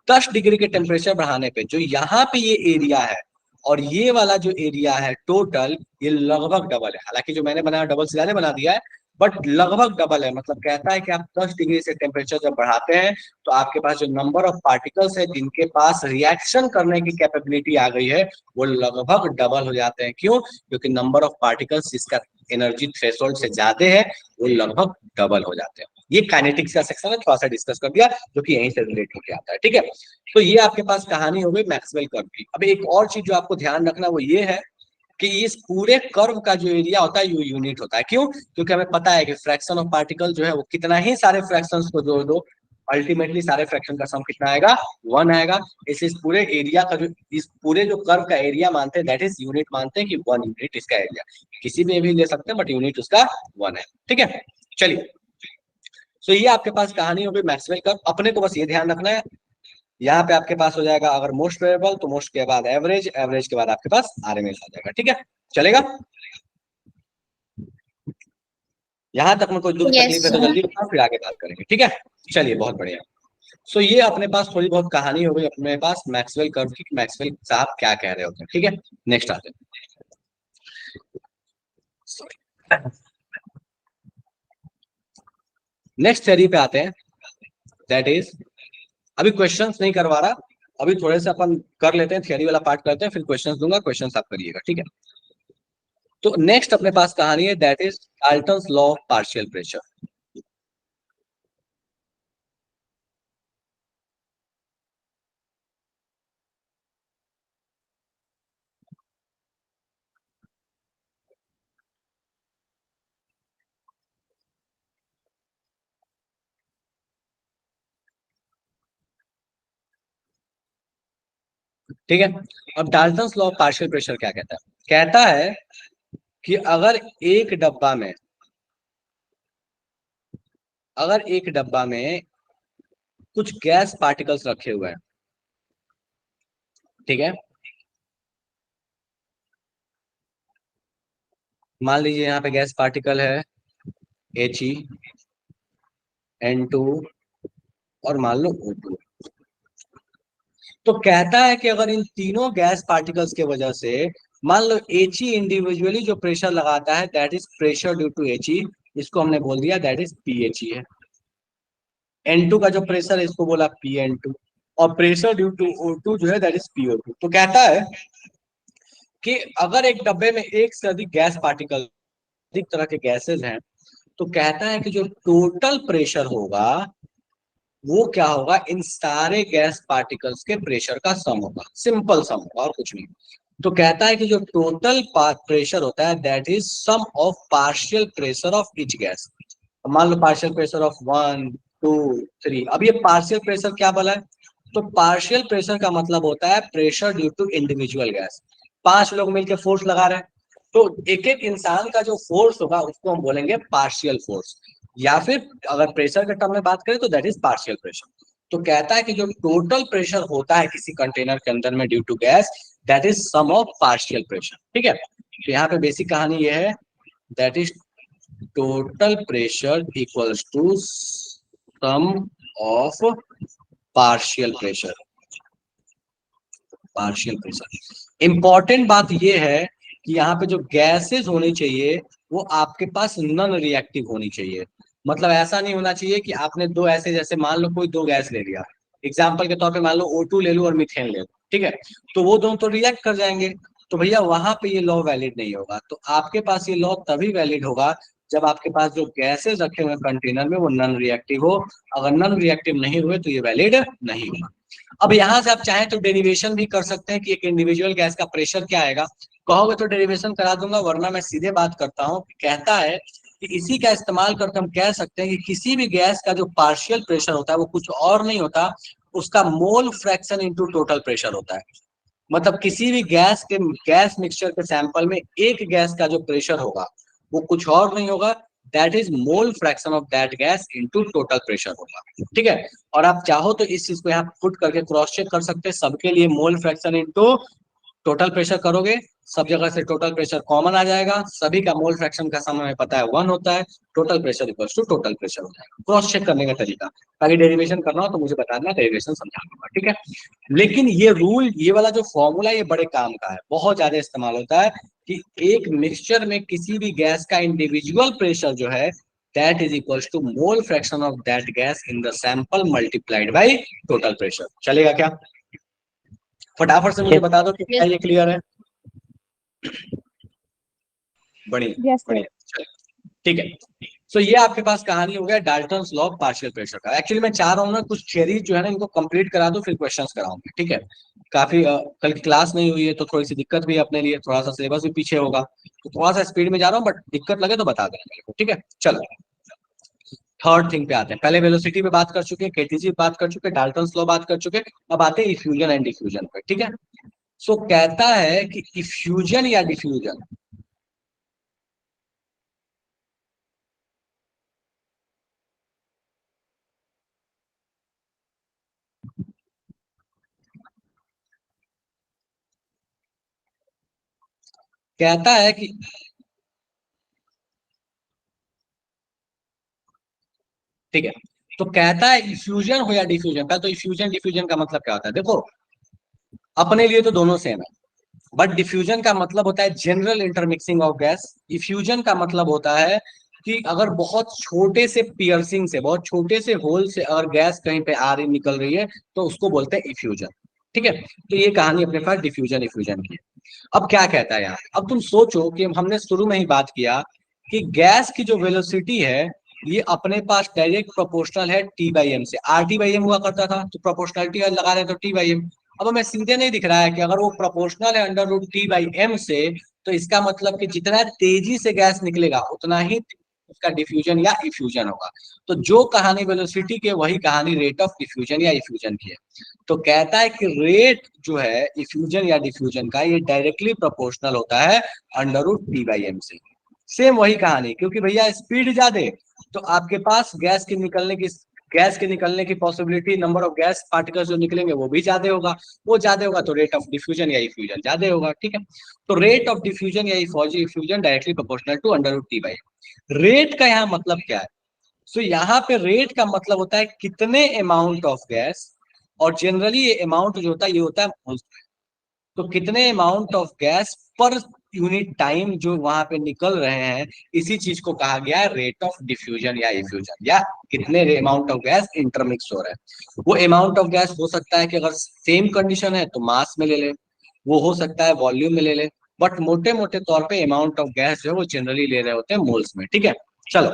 10 डिग्री के टेम्परेचर बढ़ाने पे जो यहाँ पे ये एरिया है और ये वाला जो एरिया है टोटल, ये लगभग डबल है। हालांकि जो मैंने बनाया डबल से ज्यादा बना दिया है, बट लगभग डबल है। मतलब कहता है कि आप 10 डिग्री से टेम्परेचर जब बढ़ाते हैं तो आपके पास जो नंबर ऑफ पार्टिकल्स है जिनके पास रिएक्शन करने की कैपेबिलिटी आ गई है वो लगभग डबल हो जाते हैं। क्यों? क्योंकि नंबर ऑफ पार्टिकल्स जिसका एनर्जी थ्रेशोल्ड से ज्यादा है वो लगभग डबल हो जाते हैं। ये काइनेटिक्स का सेक्शन है, थोड़ा सा डिस्कस कर दिया जो कि यहीं से रिलेट होकर आता है। ठीक है, तो ये आपके पास कहानी हो गई मैक्सवेल कर्व की। अब एक और चीज जो आपको ध्यान रखना वो ये है कि इस पूरे कर्व का जो एरिया होता है ये यूनिट होता है। क्यों? क्योंकि हमें पता है कि फ्रैक्शन ऑफ पार्टिकल जो है वो कितना ही सारे फ्रैक्शंस को जोड़ दो, अल्टीमेटली सारे फ्रैक्शन का सम कितना आएगा, 1 आएगा। इस पूरे एरिया का जो, इस पूरे जो कर्व का एरिया मानते हैं दैट इज यूनिट, मानते हैं कि 1 यूनिट इसका एरिया। किसी में भी ले सकते हैं बट यूनिट उसका 1 है। ठीक है, चलिए। तो ये आपके पास कहानी हो गई मैक्सवेल कर्व। अपने को बस ये ध्यान रखना है, यहाँ पे आपके पास हो जाएगा अगर मोस्ट वेरिएबल तो मोस्ट के बाद एवरेज, एवरेज के बाद आपके पास आरएमएस आ जाएगा। ठीक है, चलेगा? यहां तक में कोई दुख तकलीफ है तो जल्दी बताओ, फिर आगे बात करेंगे। ठीक है, चलिए बहुत बढ़िया। सो ये अपने पास थोड़ी बहुत कहानी हो गई अपने पास मैक्सवेल कर्व की, मैक्सवेल साहब क्या कह रहे होते हैं। ठीक है, नेक्स्ट आते हैं, नेक्स्ट थ्योरी पे आते हैं, दैट इज, अभी क्वेश्चंस नहीं करवा रहा, अभी थोड़े से अपन कर लेते हैं, थियरी वाला पार्ट करते हैं, फिर क्वेश्चंस दूंगा, क्वेश्चंस आप करिएगा। ठीक है, तो नेक्स्ट अपने पास कहानी है that is Dalton's law of partial pressure. ठीक है। अब Dalton's law of partial pressure क्या कहता है? कहता है कि अगर एक डब्बा में कुछ गैस पार्टिकल्स रखे हुए हैं, ठीक है, मान लीजिए यहाँ पे गैस पार्टिकल है He, N2 और मान लो O2। तो कहता है कि अगर इन तीनों गैस पार्टिकल्स के वजह से मान लो He इंडिविजुअली जो प्रेशर लगाता है that is pressure due to He, इसको हमने बोल दिया दैट इज PHE है। N2 का जो प्रेशर है इसको बोला PN2, और प्रेशर ड्यू टू O2 जो है दैट इज PO2। तो कहता है कि अगर एक डब्बे में एक से अधिक गैस पार्टिकल, अधिक तरह के गैसेस हैं, तो कहता है कि जो टोटल प्रेशर होगा वो क्या होगा, इन सारे गैस पार्टिकल्स के प्रेशर का सम होगा, सिंपल सम होगा और कुछ नहीं। तो कहता है कि जो टोटल प्रेशर होता है that is sum of partial pressure of each gas. मान लो पार्शियल प्रेशर ऑफ 1 2 3। अब ये पार्शियल प्रेशर क्या बोला है? तो पार्शियल प्रेशर का मतलब होता है pressure due to individual gas. 5 लोग मिलकर फोर्स लगा रहे हैं, तो एक एक इंसान का जो फोर्स होगा उसको हम बोलेंगे पार्शियल फोर्स, या फिर अगर प्रेशर के टर्म में बात करें तो दैट इज पार्शियल प्रेशर। तो कहता है कि जो टोटल प्रेशर होता है किसी कंटेनर के अंदर में due to gas that is sum of partial pressure. ठीक है, तो यहाँ पे बेसिक कहानी ये है, that is total pressure equals to sum of partial pressure. Partial pressure important बात ये है कि यहाँ पे जो गैसेस होनी चाहिए वो आपके पास नॉन रिएक्टिव होनी चाहिए। मतलब ऐसा नहीं होना चाहिए कि आपने दो ऐसे, जैसे मान लो कोई दो गैस ले लिया, एग्जाम्पल के तौर पे मान लो O2 ले लो और मीथेन ले लो, ठीक है, तो वो दोनों तो रिएक्ट कर जाएंगे, तो भैया वहां पे ये लॉ वैलिड नहीं होगा। तो आपके पास ये लॉ तभी वैलिड होगा जब आपके पास जो गैसेस रखे हुए कंटेनर में वो नॉन रिएक्टिव हो। अगर नॉन रिएक्टिव नहीं हुए तो ये वैलिड नहीं होगा। अब यहाँ से आप चाहें तो डेरिवेशन भी कर सकते हैं कि एक इंडिविजुअल गैस का प्रेशर क्या आएगा। कहोगे तो डेरिवेशन करा दूंगा, वरना मैं सीधे बात करता हूँ। कहता है कि इसी का इस्तेमाल करके हम कह सकते हैं कि किसी भी गैस का जो पार्शियल प्रेशर होता है वो कुछ और नहीं होता, उसका mole fraction into total pressure होता है। मतलब किसी भी गैस मिक्सचर के सैंपल में एक गैस का जो प्रेशर होगा वो कुछ और नहीं होगा, that is mole fraction of that gas into total pressure होगा। ठीक है, और आप चाहो तो इस चीज को यहाँ पुट करके क्रॉस चेक कर सकते हैं, सबके लिए mole fraction into total pressure करोगे, सब जगह से टोटल प्रेशर कॉमन आ जाएगा, सभी का मोल फ्रैक्शन का समय पता है 1 होता है, total pressure equals to total pressure हो जाएगा। क्रॉस चेक करने का तरीका, ताकि डेरिवेशन करना हो तो मुझे बता देना, डेरिवेशन समझा दूंगा। ठीक है, लेकिन ये रूल, ये वाला जो फॉर्मूला ये बड़े काम का है, बहुत ज्यादा इस्तेमाल होता है कि एक मिक्सचर में किसी भी गैस का इंडिविजुअल प्रेशर जो है that is equals to mole fraction of that gas in the sample multiplied by total pressure. चलेगा क्या? फटाफट से मुझे बता दो कि क्या ये क्लियर है? बढ़िया बढ़िया, ठीक है। सो ये आपके पास कहानी हो गया Dalton's law of partial pressure का। एक्चुअली मैं चाह रहा हूँ ना कुछ थियरी जो है ना इनको कंप्लीट करा दो, फिर क्वेश्चंस कराऊंगा। ठीक है, काफी कल की क्लास नहीं हुई है तो थोड़ी सी दिक्कत भी है अपने लिए, थोड़ा सा सिलेबस भी पीछे होगा, तो थोड़ा सा स्पीड में जा रहा हूँ, बट दिक्कत लगे तो बता देना मेरे को। ठीक है, चलो थर्ड थिंग पे आते हैं। पहले वेलोसिटी पे बात कर चुके हैं, केटीजी बात कर चुके हैं, डाल्टन्स लॉ बात कर चुके हैं, अब आते हैं इफ्यूजन एंड डिफ्यूजन पे। ठीक है, सो कहता है कि इफ्यूजन या डिफ्यूजन, कहता है कि ठीक है, तो कहता है इफ्यूजन हो या डिफ्यूजन का। तो इफ्यूजन डिफ्यूजन का मतलब क्या होता है? देखो अपने लिए तो दोनों सेम है, बट डिफ्यूजन का मतलब होता है general intermixing of gas. Effusion का मतलब होता है कि अगर बहुत छोटे से पियर्सिंग से, बहुत छोटे से होल से अगर गैस कहीं पे आ रही निकल रही है तो उसको बोलते हैं इफ्यूजन। ठीक है, तो ये कहानी अपने पास डिफ्यूजन इफ्यूजन की है। अब क्या कहता है यहाँ, अब तुम सोचो कि हमने शुरू में ही बात किया कि गैस की जो वेलोसिटी है ये अपने पास डायरेक्ट प्रोपोर्शनल है टी बाई एम से। आर टी बाई एम हुआ करता था, तो प्रोपोर्शनलिटी लगा रहे तो टी बाई एम। अब हमें सीधे नहीं दिख रहा है कि अगर वो प्रोपोर्शनल है √T/m से, तो इसका मतलब कि जितना तेजी से गैस निकलेगा उतना ही उसका डिफ्यूजन या इफ्यूजन होगा। तो जो कहानी वेलोसिटी की है वही कहानी रेट ऑफ डिफ्यूजन या इफ्यूजन की है। तो कहता है कि रेट जो है इफ्यूजन या डिफ्यूजन का ये डायरेक्टली प्रोपोर्शनल होता है under root T by M से। सेम वही कहानी, क्योंकि भैया स्पीड ज्यादा तो आपके पास गैस के निकलने की possibility, number of gas particles जो निकलेंगे वो भी ज्यादा होगा। वो ज्यादा होगा तो रेट ऑफ डिफ्यूजन या इफ्यूजन ज्यादा होगा। ठीक है, तो रेट ऑफ डिफ्यूजन या effusion directly proportional to under root T by. Rate का यहाँ मतलब क्या है? सो यहाँ पे रेट का मतलब होता है कितने अमाउंट ऑफ गैस, और जनरली ये अमाउंट जो होता है ये होता है मोल्स में। तो कितने अमाउंट ऑफ गैस पर यूनिट टाइम जो वहां पे निकल रहे हैं, इसी चीज को कहा गया है रेट ऑफ डिफ्यूजन या इफ्यूजन, या कितने अमाउंट ऑफ गैस इंटरमिक्स हो रहा है। वो अमाउंट ऑफ गैस हो सकता है कि अगर सेम कंडीशन है तो मास में ले ले, वो हो सकता है वॉल्यूम में ले ले, बट मोटे मोटे तौर पे अमाउंट ऑफ गैस जो है वो जनरली ले रहे होते हैं मोल्स में। ठीक है, चलो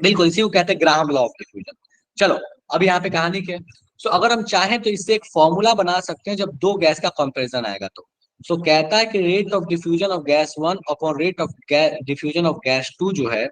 बिल्कुल इसी को कहते हैं ग्राहम लॉ ऑफ डिफ्यूजन। चलो अब यहाँ पे कहानी क्या है? सो अगर हम चाहें तो इससे एक फॉर्मूला बना सकते हैं जब दो गैस का कंपैरिजन आएगा तो। सो कहता है कि rate of diffusion of gas 1 upon rate of diffusion of gas 2 जो है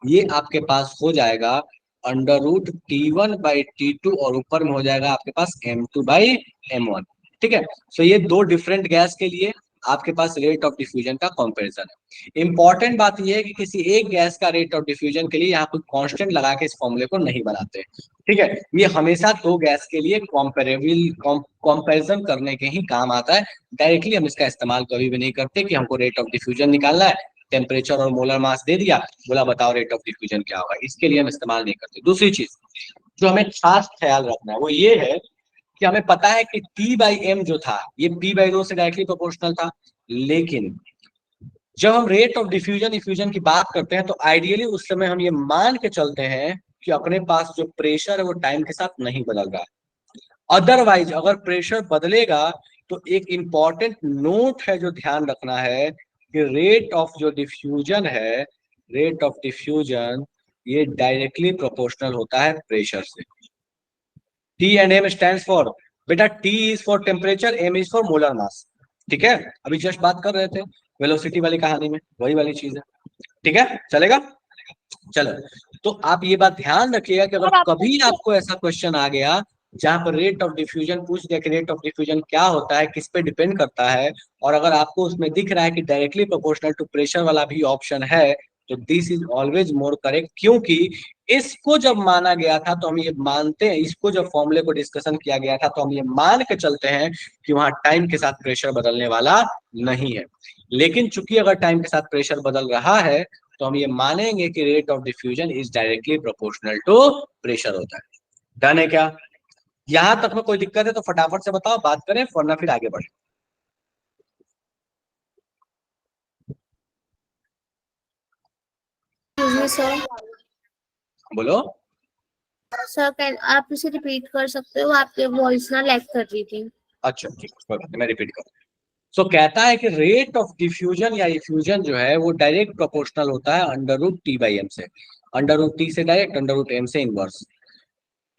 ये आपके पास हो जाएगा under root T1 by T2 और ऊपर में हो जाएगा आपके पास M2 बाई M1। ठीक है, सो ये दो डिफरेंट गैस के लिए आपके पास रेट ऑफ डिफ्यूजन का कंपैरिजन है। इंपॉर्टेंट बात यह है कि किसी एक गैस का रेट ऑफ डिफ्यूजन के लिए यहाँ कोई कांस्टेंट लगा के इस फॉर्मूले को नहीं बनाते। ठीक है, ये हमेशा दो गैस के लिए कंपैरिजन करने के ही काम आता है। डायरेक्टली हम इसका इस्तेमाल कभी भी नहीं करते कि हमको रेट ऑफ डिफ्यूजन निकालना है, टेम्परेचर और मोलर मास दे दिया, बोला बताओ रेट ऑफ डिफ्यूजन क्या होगा, इसके लिए हम इस्तेमाल नहीं करते। दूसरी चीज जो हमें खास ख्याल रखना है वो ये है कि हमें पता है कि P बाई एम जो था ये P बाई रो से डायरेक्टली प्रोपोर्शनल था, लेकिन जब हम रेट ऑफ डिफ्यूजन इफ्यूजन की बात करते हैं तो आइडियली उस समय हम ये मान के चलते हैं कि अपने पास जो प्रेशर है वो टाइम के साथ नहीं बदल रहा है। अदरवाइज अगर प्रेशर बदलेगा तो एक इंपॉर्टेंट नोट है जो ध्यान रखना है कि रेट ऑफ जो डिफ्यूजन है, रेट ऑफ डिफ्यूजन ये डायरेक्टली प्रोपोर्शनल होता है प्रेशर से। T and M stands for, बेटा T is for temperature, M is for molar mass. ठीक है, अभी जस्ट बात कर रहे थे वेलोसिटी वाली कहानी में, वही वाली चीज है। ठीक है, चलेगा? चलो, तो आप ये बात ध्यान रखिएगा कि अगर कभी आपको ऐसा क्वेश्चन आ गया जहां पर रेट ऑफ डिफ्यूजन पूछ दिया कि रेट ऑफ डिफ्यूजन क्या होता है, किस पे डिपेंड करता है, और अगर आपको उसमें दिख रहा है कि डायरेक्टली प्रोपोर्शनल टू प्रेशर वाला भी ऑप्शन है, तो this is always more correct. क्योंकि इसको जब माना गया था तो हम ये मानते हैं, इसको जब फॉर्मूले को डिस्कशन किया गया था तो हम ये मान के चलते हैं कि वहां टाइम के साथ प्रेशर बदलने वाला नहीं है। लेकिन चूंकि अगर टाइम के साथ प्रेशर बदल रहा है तो हम ये मानेंगे कि rate of diffusion is directly proportional to pressure होता है। डन है क्या? यहां तक में कोई दिक्कत है तो फटाफट से बताओ, बात करें, वरना फिर आगे बढ़े। सर बोलो। सर आप इसे रिपीट कर सकते हो, आपकी वॉइस ना लैग कर रही थी। अच्छा ठीक है, मैं रिपीट करूँ। सो कहता है कि रेट ऑफ डिफ्यूजन या इफ्यूजन जो है वो डायरेक्ट प्रोपोर्शनल होता है under root T by M से। अंडर रूट T से डायरेक्ट, अंडर रूट M से इनवर्स।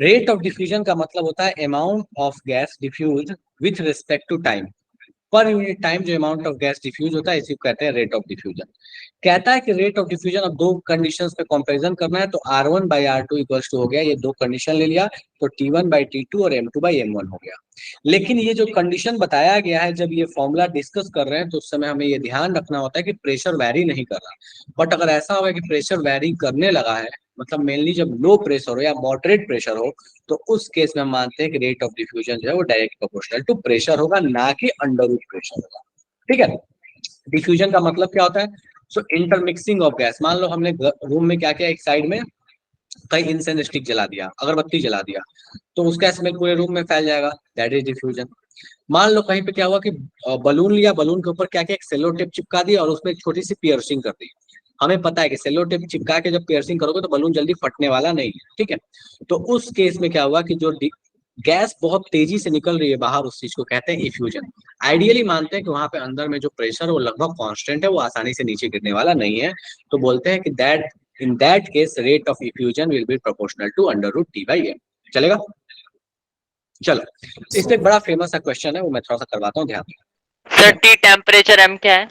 रेट ऑफ डिफ्यूजन का मतलब होता है amount of gas diffuse with respect to time. Per unit time जो अमाउंट ऑफ गैस डिफ्यूज होता है इसी को कहते हैं रेट ऑफ डिफ्यूजन। कहता है कि रेट ऑफ डिफ्यूजन अब दो कंडीशंस पे कंपैरिजन करना है, तो R1 by R2 equals to हो गया, ये दो कंडीशन ले लिया, तो T1 बाई T2 और M2 बाई M1 हो गया। लेकिन ये जो कंडीशन बताया गया है जब ये फॉर्मूला डिस्कस कर रहे हैं तो उस समय हमें ये ध्यान रखना होता है कि प्रेशर वैरी नहीं कर रहा। बट अगर ऐसा होगा कि प्रेशर वैरी करने लगा है, मतलब मेनली जब लो प्रेशर हो या मॉडरेट प्रेशर हो, तो उस केस में हम मानते हैं कि रेट ऑफ डिफ्यूजन जो है वो डायरेक्ट प्रोपोर्शनल टू प्रेशर होगा, ना कि अंडर रूट प्रेशर होगा। ठीक है, डिफ्यूजन का मतलब क्या होता है? सो इंटरमिक्सिंग ऑफ गैस। मान लो हमने रूम में क्या किया, एक साइड में कहीं इंसेंस स्टिक जला दिया, अगरबत्ती जला दिया, तो उसका स्मेल पूरे रूम में फैल जाएगा, दैट इज डिफ्यूजन। मान लो कहीं पे क्या हुआ कि बलून लिया, बलून के ऊपर क्या किया, एक सेलो टेप चिपका दिया और उसमें एक छोटी सी पियर्सिंग कर दी। हमें पता है कि सेलो टेप चिपका के जब पियर्सिंग करोगे तो बलून जल्दी फटने वाला नहीं है। ठीक है, तो उस केस में क्या हुआ कि जो गैस बहुत तेजी से निकल रही है बाहर, उस चीज को कहते हैं इफ्यूजन। आइडियली मानते हैं कि वहां पे अंदर में जो प्रेशर है वो लगभग कांस्टेंट है, वो आसानी से नीचे गिरने वाला नहीं है, तो बोलते हैं कि that in that case rate of effusion will be proportional to under root T by M। चलेगा? चलो, इसमें एक बड़ा फेमस सा क्वेश्चन है, वो मैं थोड़ा सा करवाता हूँ, ध्यान देना। सर टी टेम्परेचर एम क्या है? ठीक है, टी टेम्परेचर M क्या है?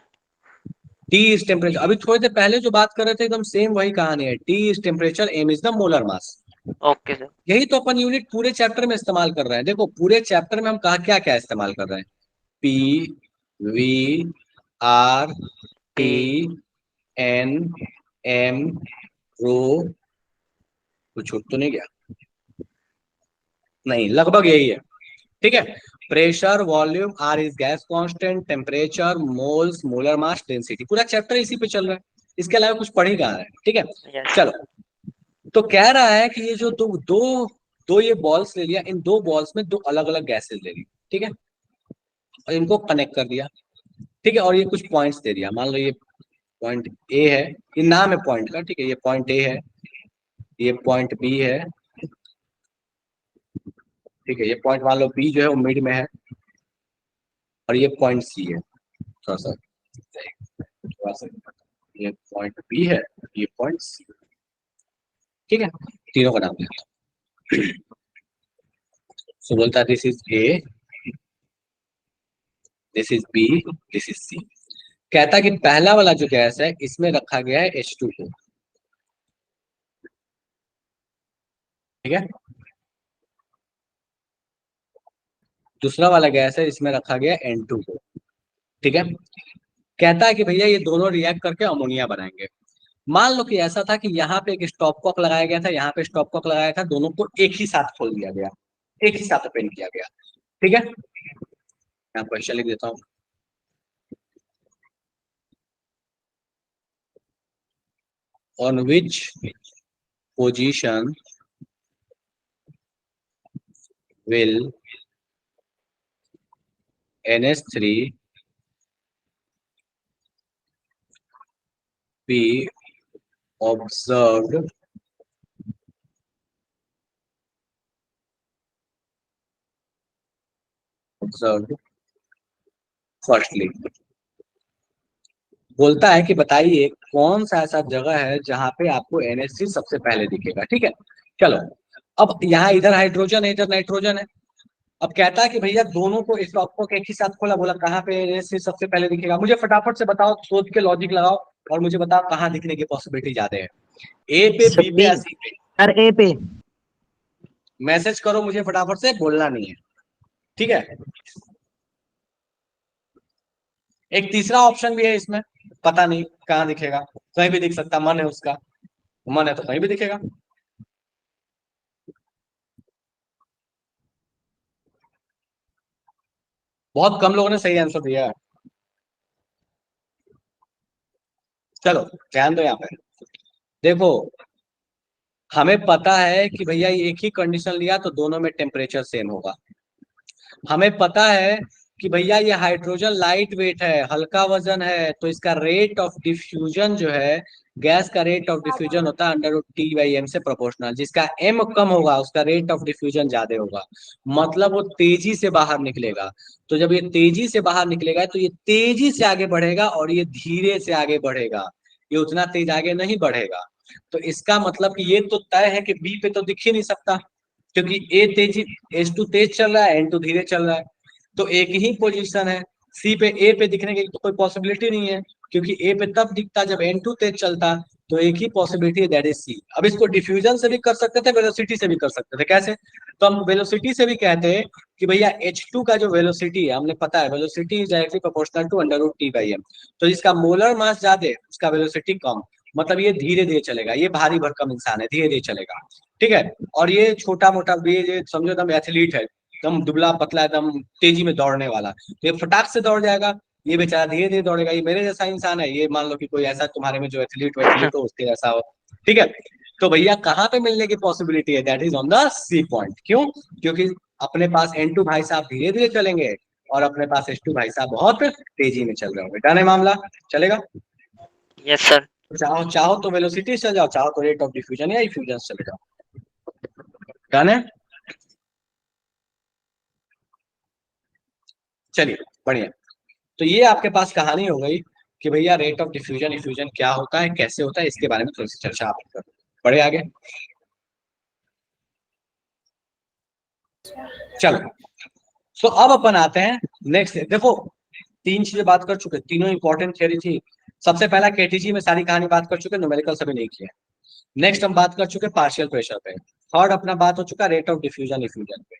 टी इज टेम्परेचर, अभी थोड़ी देर पहले जो बात कर रहे थे एकदम सेम वही कहानी है, T is temperature, M is the molar mass. Okay sir. यही तो अपन यूनिट पूरे चैप्टर में इस्तेमाल कर रहे हैं। देखो पूरे चैप्टर में हम कहा क्या क्या इस्तेमाल कर रहे हैं, P, V, R, T, N, M, रो, कुछ छूट तो नहीं गया, नहीं लगभग यही है। ठीक है, pressure, volume, R is gas constant, temperature, moles, molar mass, density, पूरा चैप्टर इसी पे चल रहा है, इसके अलावा कुछ पढ़ ही कहाँ है। ठीक है, यस। चलो, तो कह रहा है कि ये जो दो दो दो ये बॉल्स ले लिया, इन दो बॉल्स में दो अलग अलग गैसेस ले ली, ठीक है, और इनको कनेक्ट कर दिया, ठीक है, और ये कुछ पॉइंट्स दे दिया, मान लो ये पॉइंट ए है, ये नाम है पॉइंट का, ठीक है, ये पॉइंट ए है, ये पॉइंट बी है, ठीक है, ये पॉइंट मान लो बी जो है वो मिड में है, और ये पॉइंट सी है, थोड़ा सा थोड़ा सा, ये पॉइंट बी है, ये पॉइंट सी, ठीक है, तीनों का नाम दिया। सो बोलता है this is A, this is B, this is C. कहता है कि पहला वाला जो गैस है इसमें रखा गया है H2 को, ठीक है, दूसरा वाला गैस है इसमें रखा गया N2 को, ठीक है। कहता है कि भैया ये दोनों रिएक्ट करके अमोनिया बनाएंगे। मान लो कि ऐसा था कि यहाँ पे एक स्टॉप कॉक लगाया गया था, यहाँ पे स्टॉप कॉक लगाया था, दोनों को एक ही साथ खोल दिया गया, एक ही साथ ओपन किया गया, ठीक है। मैं आपको क्वेश्चन लिख देता हूँ, on which position will NH3 be observed firstly. बोलता है कि बताइए कौन सा ऐसा जगह है जहां पे आपको NH3 सबसे पहले दिखेगा, ठीक है। चलो, अब यहाँ इधर हाइड्रोजन है, इधर नाइट्रोजन है। अब कहता है कि भैया दोनों को इस टॉप को एक ही साथ खोला, बोला कहाँ पे NH3 सबसे पहले दिखेगा, मुझे फटाफट से बताओ, सोच के लॉजिक लगाओ और मुझे बताओ कहाँ दिखने की पॉसिबिलिटी ज्यादा है, ए पे, बी पे या सी पे। सर ए पे। मैसेज करो मुझे फटाफट से, बोलना नहीं है, ठीक है। एक तीसरा ऑप्शन भी है इसमें, पता नहीं कहाँ दिखेगा, कहीं भी दिख सकता, मन है उसका, मन है तो कहीं भी दिखेगा। बहुत कम लोगों ने सही आंसर दिया है। चलो ध्यान दो यहाँ पे, देखो हमें पता है कि भैया एक ही कंडीशन लिया तो दोनों में टेम्परेचर सेम होगा। हमें पता है कि भैया ये हाइड्रोजन लाइट वेट है, हल्का वजन है, तो इसका रेट ऑफ डिफ्यूजन जो है, गैस का रेट ऑफ डिफ्यूजन होता है √T/m से प्रोपोर्शनल, जिसका m कम होगा उसका रेट ऑफ डिफ्यूजन ज्यादा होगा, मतलब वो तेजी से बाहर निकलेगा। तो जब ये तेजी से बाहर निकलेगा तो ये तेजी से आगे बढ़ेगा और ये धीरे से आगे बढ़ेगा, ये उतना तेज आगे नहीं बढ़ेगा। तो इसका मतलब कि ये तो तय है कि बी पे तो दिख ही नहीं सकता, क्योंकि ए तेजी, H2 तेज चल रहा है, N2 धीरे चल रहा है, तो एक ही पोजीशन है। सी पे, ए पे दिखने की तो कोई पॉसिबिलिटी नहीं है, क्योंकि ए पे तब दिखता जब N2 तेज चलता, तो एक ही पॉसिबिलिटी है, दैट इज सी। अब इसको डिफ्यूजन से भी कर सकते थे, वेलोसिटी से भी कर सकते थे, कैसे? तो हम वेलोसिटी से भी कहते हैं कि भैया H2 का जो वेलोसिटी है, हमने पता है velocity is directly proportional to √T/m, तो जिसका मोलर मास ज्यादा है उसका वेलोसिटी कम, मतलब ये धीरे धीरे चलेगा, ये भारी भरकम इंसान है, धीरे धीरे चलेगा, ठीक है। और ये छोटा मोटा, ये समझो एकदम एथलीट है, एकदम दुबला पतला, एकदम तेजी में दौड़ने वाला, तो ये फटाक से दौड़ जाएगा, ये बेचारा धीरे धीरे दौड़ेगा। ये मेरे जैसा इंसान है, ये मान लो कि कोई ऐसा तुम्हारे में जो एथलीट हो उसके जैसा हो, ठीक है। तो भैया कहाँ पे मिलने की पॉसिबिलिटी है, that is on the C point. क्यों? क्योंकि अपने पास N2 भाई साहब धीरे धीरे चलेंगे और अपने पास H2 भाई साहब बहुत तेजी में चल रहे होंगे, डन है मामला, चलेगा। Yes sir. चाहो चाहो तो वेलोसिटी से जाओ, चाहो तो रेट ऑफ डिफ्यूजन या इफ्यूजन से चले जाओ, डन है। चलिए बढ़िया, तो ये आपके पास कहानी हो गई कि भैया रेट ऑफ डिफ्यूजन इफ्यूजन क्या होता है, कैसे होता है, इसके बारे में थोड़ी सी चर्चा आप कर, बढ़े आगे। चलो, तो अब अपन आते हैं नेक्स्ट। देखो तीन चीजें बात कर चुके, तीनों इंपॉर्टेंट थियरी थी, सबसे पहला केटीजी में सारी कहानी बात कर चुके, न्यूमेरिकल सभी नहीं किया। नेक्स्ट हम बात कर चुके पार्शियल प्रेशर पे। थर्ड अपना बात हो चुका रेट ऑफ डिफ्यूजन इफ्यूजन पे।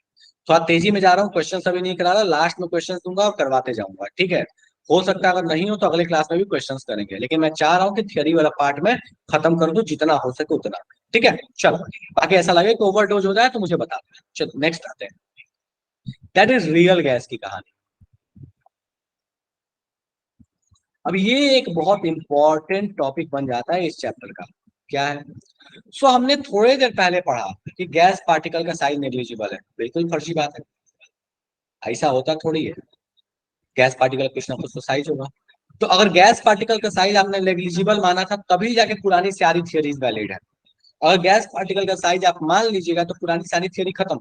थोड़ा तेजी में जा रहा हूँ, क्वेश्चन अभी नहीं करा रहा, लास्ट में क्वेश्चन दूंगा और करवाते जाऊंगा, ठीक है। हो सकता है अगर नहीं हो तो अगले क्लास में भी क्वेश्चन करेंगे, लेकिन मैं चाह रहा हूँ कि थियरी वाला पार्ट में खत्म कर दूं जितना हो सके उतना, ठीक है। चलो, बाकी ऐसा लगे कि ओवरडोज हो जाए तो मुझे बता दें। चलो नेक्स्ट आते हैं, दैट इज रियल गैस की कहानी। अब ये एक बहुत इंपॉर्टेंट टॉपिक बन जाता है इस चैप्टर का। क्या है? सो हमने थोड़ी देर पहले पढ़ा कि गैस पार्टिकल का साइज नेग्लिजिबल है। बिल्कुल फर्जी बात है, ऐसा होता थोड़ी है। गैस पार्टिकल कुछ ना कुछ तो साइज होगा। तो अगर गैस पार्टिकल का साइज आपने नेग्लिजिबल माना था, तभी जाके पुरानी सारी थियरीज वैलिड है। अगर गैस पार्टिकल का साइज आप मान लीजिएगा तो पुरानी सारी थियरी खत्म,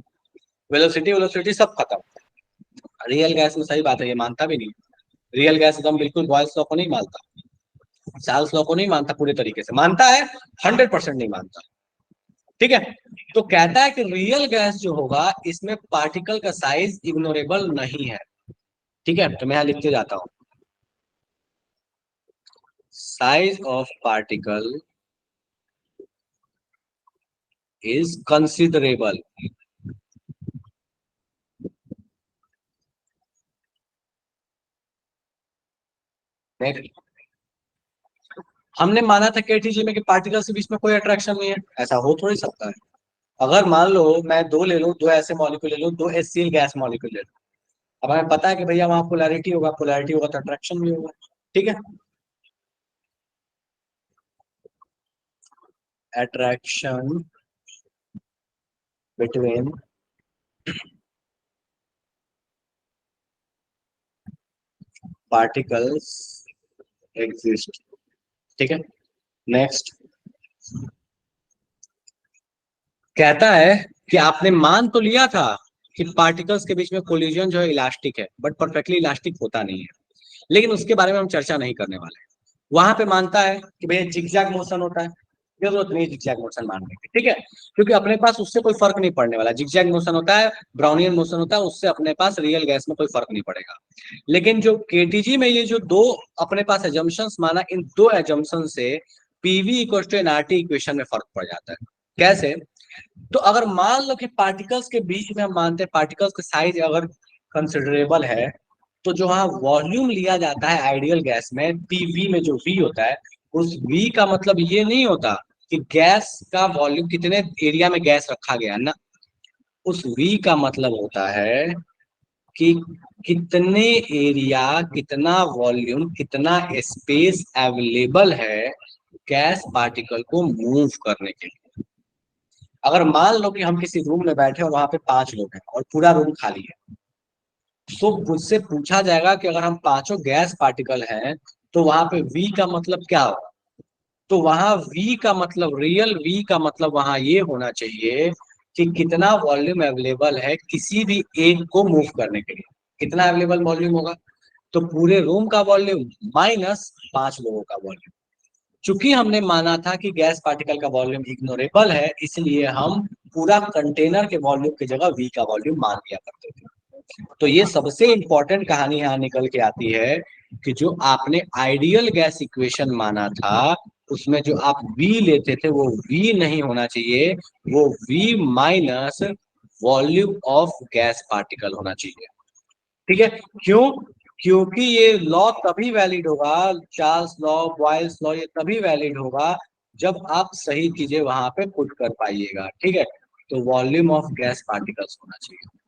वेलोसिटी वेलोसिटी सब खत्म। रियल गैस में सही बात है, ये मानता भी नहीं। रियल गैस एकदम बिल्कुल बॉयल्स लॉ को नहीं मानता, चार्ल्स लॉ को नहीं मानता, पूरे तरीके से मानता है, 100% नहीं मानता, ठीक है। तो कहता है कि रियल गैस जो होगा इसमें पार्टिकल का साइज इग्नोरेबल नहीं है, ठीक है। तो मैं यहां लिखते जाता हूं, size of particle is considerable. हमने माना था केटीजी में कि पार्टिकल्स के बीच में कोई अट्रैक्शन नहीं है, ऐसा हो थोड़ी सकता है। अगर मान लो मैं दो ले लूं, दो ऐसे मॉलिक्यूल ले लूं, दो HCl गैस मॉलिक्यूल ले लूं, अब हमें पता है कि भैया वहां पोलैरिटी होगा, पोलैरिटी होगा तो अट्रैक्शन भी होगा, ठीक है। अट्रैक्शन बिटवीन पार्टिकल्स एग्जिस्ट, ठीक है। नेक्स्ट कहता है कि आपने मान तो लिया था कि पार्टिकल्स के बीच में कोलिजन जो है इलास्टिक है, बट परफेक्टली इलास्टिक होता नहीं है, लेकिन उसके बारे में हम चर्चा नहीं करने वाले हैं। वहां पे मानता है कि भैया जिगजैग मोशन होता है, जरूरत नहीं जिगजैग मोशन मानने की, ठीक है, क्योंकि अपने पास उससे कोई फर्क नहीं पड़ने वाला। जिगजैग मोशन होता है, ब्राउनियन मोशन होता है, उससे अपने पास रियल गैस में कोई फर्क नहीं पड़ेगा। लेकिन जो केटीजी में ये जो दो अपने पास एजम्पशंस माना, इन दो एजम्पशन से PV equal to NRT equation में फर्क पड़ जाता है। कैसे? तो अगर मान लो कि पार्टिकल्स के बीच में हम मानते हैं पार्टिकल्स का साइज अगर कंसिडरेबल है, तो जो वहां वॉल्यूम लिया जाता है आइडियल गैस में, पीवी में जो वी होता है, उस वी का मतलब ये नहीं होता कि गैस का वॉल्यूम कितने एरिया में गैस रखा गया ना, उस वी का मतलब होता है कि कितने एरिया, कितना वॉल्यूम, कितना स्पेस अवेलेबल है गैस पार्टिकल को मूव करने के लिए। अगर मान लो कि हम किसी रूम में बैठे और वहां पे 5 लोग हैं और पूरा रूम खाली है, तो मुझसे पूछा जाएगा कि अगर हम पांचों गैस पार्टिकल हैं तो वहां पे वी का मतलब क्या होगा। तो वहां वी का मतलब, रियल वी का मतलब वहां ये होना चाहिए कि कितना वॉल्यूम अवेलेबल है किसी भी एक को मूव करने के लिए। कितना अवेलेबल वॉल्यूम होगा? तो पूरे रूम का वॉल्यूम माइनस 5 लोगों का वॉल्यूम। चूंकि हमने माना था कि गैस पार्टिकल का वॉल्यूम इग्नोरेबल है, इसलिए हम पूरा कंटेनर के वॉल्यूम की जगह वी का वॉल्यूम मान लिया करते थे। तो ये सबसे इंपॉर्टेंट कहानी यहाँ निकल के आती है कि जो आपने आइडियल गैस इक्वेशन माना था, उसमें जो आप V लेते थे वो V नहीं होना चाहिए, वो V minus volume of gas particle होना चाहिए, ठीक है। क्यों? क्योंकि ये लॉ तभी वैलिड होगा, चार्ल्स लॉ, बॉयल्स लॉ, ये तभी वैलिड होगा जब आप सही चीजें वहां पे पुट कर पाइएगा, ठीक है। तो वॉल्यूम ऑफ गैस पार्टिकल्स होना चाहिए,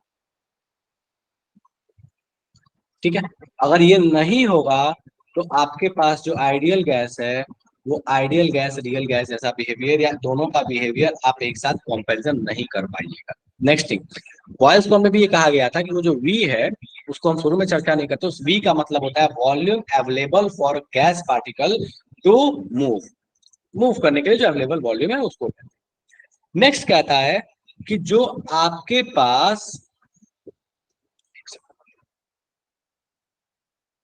ठीक है। अगर ये नहीं होगा तो आपके पास जो आइडियल गैस है, वो आइडियल गैस रियल गैस जैसा बिहेवियर या दोनों का बिहेवियर आप एक साथ कंपैरिजन नहीं कर पाइएगा। नेक्स्ट थिंग, बॉयल्स लॉ में भी ये कहा गया था कि वो जो वी है उसको हम शुरू में चर्चा नहीं करते, उस वी का मतलब होता है volume available for gas particle to move, move करने के लिए जो अवेलेबल वॉल्यूम है उसको। नेक्स्ट कहता है कि जो आपके पास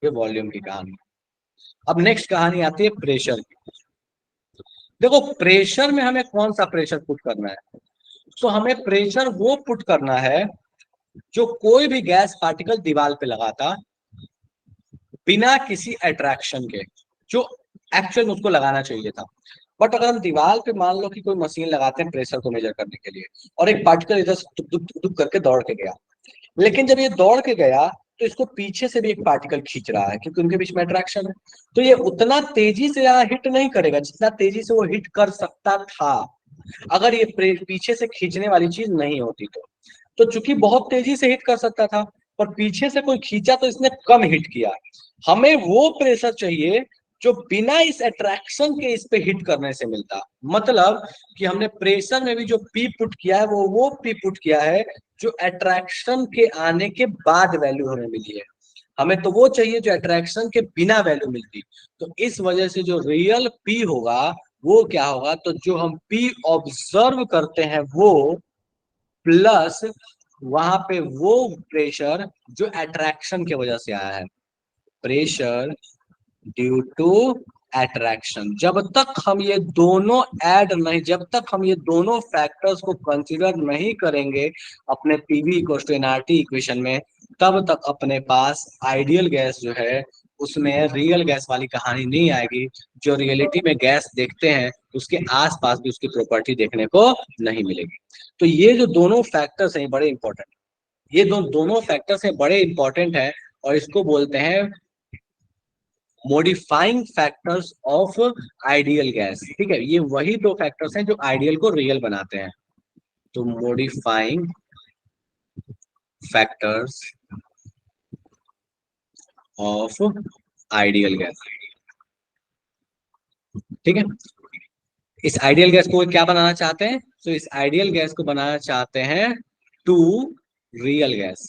ये वॉल्यूम की कहानी। अब नेक्स्ट कहानी आती है प्रेशर की। देखो प्रेशर में हमें कौन सा प्रेशर पुट करना है? तो हमें प्रेशर वो पुट करना है जो कोई भी गैस पार्टिकल दीवार पे लगाता बिना किसी अट्रैक्शन के, जो एक्चुअल में उसको लगाना चाहिए था। बट अगर हम दीवार पे मान लो कि कोई मशीन लगाते हैं प्रेशर को मेजर करने के लिए, और एक पार्टिकल इधर से टुक टुक टुक टुक करके दौड़ के गया, लेकिन जब ये दौड़ के गया तो इसको पीछे से भी एक पार्टिकल खींच रहा है क्योंकि उनके बीच में अट्रैक्शन है, तो ये उतना तेजी से यहाँ हिट नहीं करेगा जितना तेजी से वो हिट कर सकता था अगर ये पीछे से खींचने वाली चीज नहीं होती तो चूंकि बहुत तेजी से हिट कर सकता था पर पीछे से कोई खींचा तो इसने कम हिट किया। हमें वो प्रेशर चाहिए जो बिना इस अट्रैक्शन के इस पे हिट करने से मिलता। मतलब कि हमने प्रेशर में भी जो पी पुट किया है वो पी पुट किया है जो अट्रैक्शन के आने के बाद वैल्यू हमें मिली है। हमें तो वो चाहिए जो अट्रैक्शन के बिना वैल्यू मिलती। तो इस वजह से जो रियल पी होगा वो क्या होगा, तो जो हम पी ऑब्जर्व करते हैं वो प्लस वहां पे वो प्रेशर जो अट्रैक्शन की वजह से आया है, प्रेशर ड्यू टू अट्रैक्शन। जब तक हम ये दोनों ऐड नहीं, जब तक हम ये दोनों फैक्टर्स को कंसीडर नहीं करेंगे अपने PV equals to NRT equation में, तब तक अपने पास आइडियल गैस जो है उसमें रियल गैस वाली कहानी नहीं आएगी। जो रियलिटी में गैस देखते हैं उसके आसपास भी उसकी प्रॉपर्टी देखने को नहीं मिलेगी। तो ये जो दोनों फैक्टर्स हैं बड़े इंपॉर्टेंट, ये दोनों फैक्टर्स हैं बड़े इंपॉर्टेंट है और इसको बोलते हैं modifying factors of ideal gas. ठीक है, ये वही दो फैक्टर्स हैं जो आइडियल को रियल बनाते हैं। तो modifying factors of ideal gas. ठीक है, इस आइडियल गैस को क्या बनाना चाहते हैं? तो इस आइडियल गैस को बनाना चाहते हैं टू रियल गैस।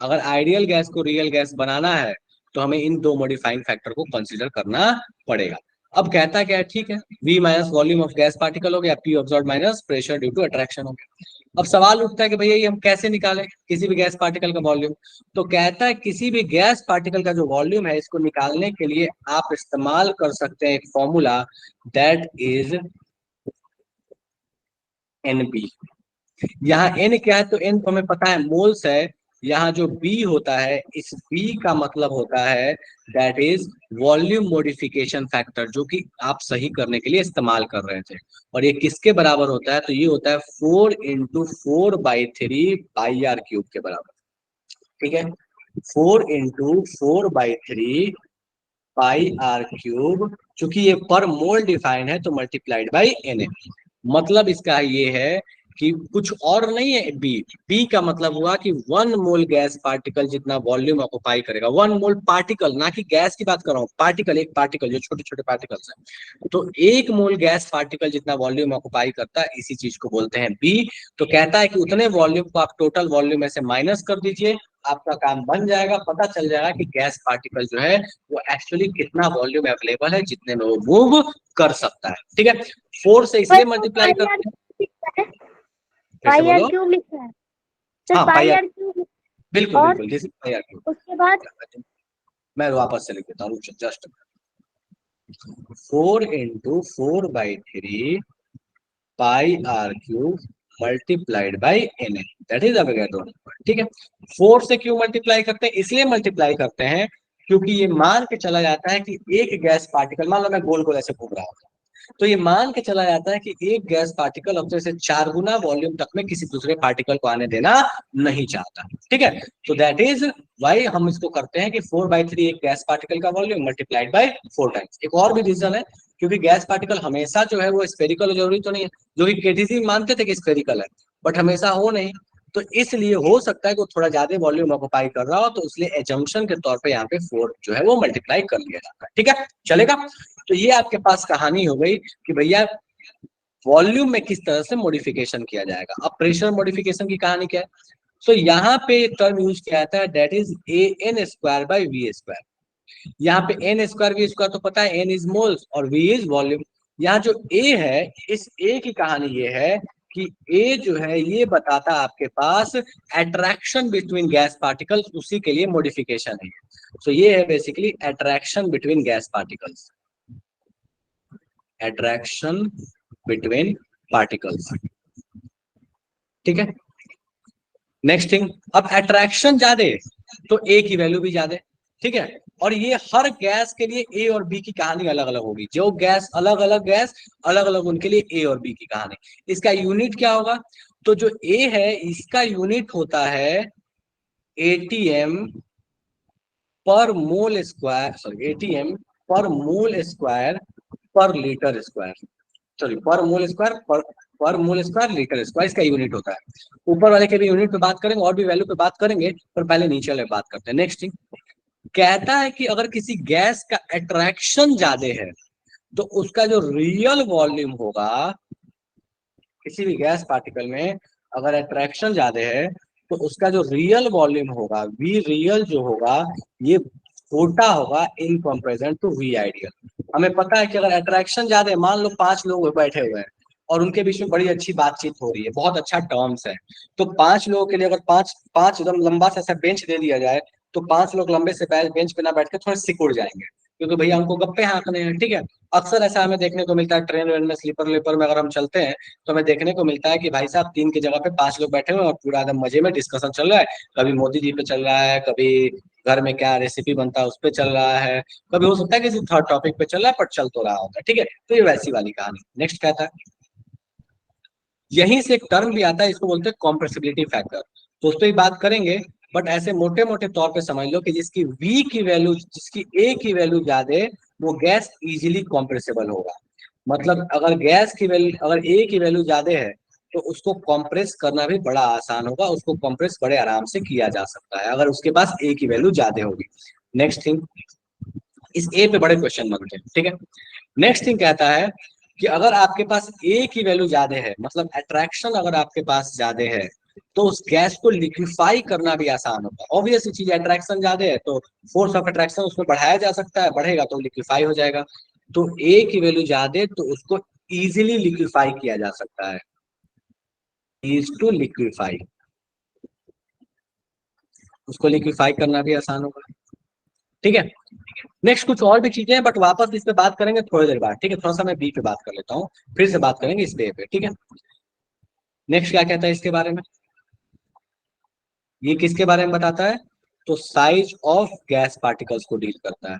अगर आइडियल गैस को रियल गैस बनाना है तो हमें इन दो मॉडिफाइंग फैक्टर को कंसीडर करना पड़ेगा। अब कहता क्या है, ठीक है, V minus volume of gas particle हो गया, P observe minus pressure due to attraction हो गया। अब सवाल उठता है कि भैया ये हम कैसे निकालें किसी भी गैस पार्टिकल का वॉल्यूम? तो कहता है किसी भी गैस पार्टिकल का जो वॉल्यूम है इसको निकालने के लिए आप इस्तेमाल कर सकते हैं एक फॉर्मूला, दैट इज NB। यहाँ N क्या है? तो N तो हमें पता है मोल्स है। यहाँ जो B होता है, इस B का मतलब होता है that is volume modification factor, जो कि आप सही करने के लिए इस्तेमाल कर रहे थे। और ये किसके बराबर होता है? तो ये होता है 4 × 4/3 πr³ के बराबर। ठीक है, 4 × 4/3 πr³, चूंकि ये पर मोल डिफाइन है तो मल्टीप्लाइड बाई Na। मतलब इसका ये है कि कुछ और नहीं है। बी का मतलब हुआ कि 1 मोल गैस पार्टिकल जितना वॉल्यूम ऑक्युपाई करेगा। 1 मोल पार्टिकल, ना कि गैस की बात कर रहा हूँ, पार्टिकल, एक पार्टिकल जो छोटे छोटे पार्टिकल्स हैं, तो 1 मोल गैस पार्टिकल जितना वॉल्यूम ऑक्युपाई करता है, इसी चीज को बोलते हैं बी। तो कहता है कि उतने वॉल्यूम को आप टोटल वॉल्यूम में से माइनस कर दीजिए, आपका काम बन जाएगा, पता चल जाएगा कि गैस पार्टिकल जो है वो एक्चुअली कितना वॉल्यूम अवेलेबल है जितने में वो मूव कर सकता है। ठीक है, 4 से इसलिए मल्टीप्लाई करते हैं। पाई आर क्यूब लिखा है सर, पाई आर क्यूब। बिल्कुल बिल्कुल, this is pi R cube. उसके बाद मैं वापस से लिख देता हूँ, just 4 × 4/3 πr³ multiplied by Na, that is Avogadro number. ठीक है, 4 से क्यों मल्टीप्लाई करते हैं? इसलिए मल्टीप्लाई करते हैं क्योंकि ये मान के चला जाता है कि एक गैस पार्टिकल, मान लो मैं गोल गोल ऐसे घूम रहा हूँ, तो ये मान के चला जाता है कि एक गैस पार्टिकल अपने से 4 गुना वॉल्यूम तक में किसी दूसरे पार्टिकल को आने देना नहीं चाहता। ठीक है, तो दैट इज वाई हम इसको करते हैं कि 4/3 एक गैस पार्टिकल का वॉल्यूम मल्टीप्लाइड बाय 4 टाइम्स। एक और भी रीजन है, क्योंकि गैस पार्टिकल हमेशा जो है वो स्फेरिकल जरूरी तो नहीं है, जो कि केटीसी मानते थे कि स्फेरिकल है, बट हमेशा हो नहीं, तो इसलिए हो सकता है कि वो थोड़ा ज्यादा वॉल्यूम ऑक्युपाई कर रहा हो, तो इसलिए एजम्पशन के तौर पे यहाँ पे 4 जो है वो मल्टीप्लाई कर लिया जाता है। ठीक है, चलेगा। तो ये आपके पास कहानी हो गई कि भैया वॉल्यूम में किस तरह से मॉडिफिकेशन किया जाएगा। अब प्रेशर मॉडिफिकेशन की कहानी क्या है? तो यहाँ पे टर्म यूज किया जाता है दैट इज AN²/V²। यहाँ पे N²V² तो पता है, N इज मोल्स और V इज वॉल्यूम। यहाँ जो A है, इस A की कहानी ये है कि A जो है ये बताता है आपके पास अट्रैक्शन बिटवीन गैस पार्टिकल्स, उसी के लिए मॉडिफिकेशन है। तो ये है basically attraction between gas particles, attraction between particles. ठीक है, नेक्स्ट थिंग, अब अट्रैक्शन ज्यादा तो A की वैल्यू भी ज्यादा, ठीक है। और ये हर गैस के लिए ए और बी की कहानी अलग अलग होगी, जो गैस अलग अलग उनके लिए ए और बी की कहानी। इसका यूनिट क्या होगा? तो जो ए है इसका यूनिट होता है एटीएम पर मोल स्क्वायर, सॉरी एटीएम पर मोल स्क्वायर पर लीटर स्क्वायर, सॉरी पर मोल स्क्वायर पर मोल स्क्वायर लीटर स्क्वायर, इसका यूनिट होता है। ऊपर वाले के भी यूनिट पे बात करेंगे और भी वैल्यू पे बात करेंगे, पर पहले नीचे वाले बात करते हैं। नेक्स्ट थिंग कहता है कि अगर किसी गैस का अट्रैक्शन ज्यादा है तो उसका जो रियल वॉल्यूम होगा, किसी भी गैस पार्टिकल में अगर अट्रैक्शन ज्यादा है तो उसका जो रियल वॉल्यूम होगा, वी रियल जो होगा, ये छोटा होगा in comparison to V ideal. हमें पता है कि अगर अट्रैक्शन ज्यादा है, मान लो 5 लोग बैठे हुए हैं और उनके बीच में बड़ी अच्छी बातचीत हो रही है, बहुत अच्छा टर्म्स है, तो 5 लोगों के लिए अगर पांच पांच एकदम लंबा सा बेंच दे दिया जाए तो 5 लोग लंबे से बेंच पे ना बैठ के थोड़े सिकुड़ जाएंगे, क्योंकि भैया उनको गप्पे हाँकने हैं। ठीक है, अक्सर ऐसा हमें देखने को मिलता है, ट्रेन वेन में स्लीपर वेपर में अगर हम चलते हैं तो हमें देखने को मिलता है कि भाई साहब 3 की जगह पे 5 लोग बैठे हुए हैं और पूरा एकदम मजे में डिस्कशन चल रहा है। कभी मोदी जी पे चल रहा है, कभी घर में क्या रेसिपी बनता है उस पर चल रहा है, कभी हो सकता है किसी थर्ड टॉपिक पे चल रहा है, पर चल तो रहा होता है। ठीक है, तो ये वैसी वाली कहानी। नेक्स्ट कहता है, यहीं से एक टर्म भी आता है, इसको बोलते हैं कॉम्प्रेसिबिलिटी फैक्टर, तो उस पर भी बात करेंगे। बट ऐसे मोटे मोटे तौर पे समझ लो कि जिसकी V की वैल्यू, जिसकी A की वैल्यू ज्यादा है, वो गैस इजीली कॉम्प्रेसिबल होगा। मतलब अगर गैस की वैल्यू, अगर A की वैल्यू ज्यादा है तो उसको कंप्रेस करना भी बड़ा आसान होगा, उसको कंप्रेस बड़े आराम से किया जा सकता है अगर उसके पास A की वैल्यू ज्यादा होगी। नेक्स्ट थिंग, इस A पे बड़े क्वेश्चन बनते हैं। ठीक है, नेक्स्ट थिंग कहता है कि अगर आपके पास A की वैल्यू ज्यादा है, मतलब अट्रैक्शन अगर आपके पास ज्यादा है, तो उस गैस को लिक्विफाई करना भी आसान होगा। ऑब्वियस चीज, अट्रैक्शन ज्यादा है तो फोर्स ऑफ अट्रैक्शन उसमें बढ़ाया जा सकता है, बढ़ेगा तो लिक्विफाई हो जाएगा। तो A की वैल्यू ज्यादा है तो उसको इजीली लिक्विफाई किया जा सकता है, इज टू लिक्विफाई, उसको लिक्विफाई करना भी आसान होगा। ठीक है, नेक्स्ट कुछ और भी चीजें हैं बट वापस इस पे बात करेंगे थोड़ी देर बाद। ठीक है, थोड़ा सा मैं बी पे बात कर लेता हूँ, फिर से बात करेंगे इस पे। ठीक है, नेक्स्ट क्या कहता है इसके बारे में, ये किसके बारे में बताता है? तो साइज ऑफ गैस पार्टिकल्स को डील करता है।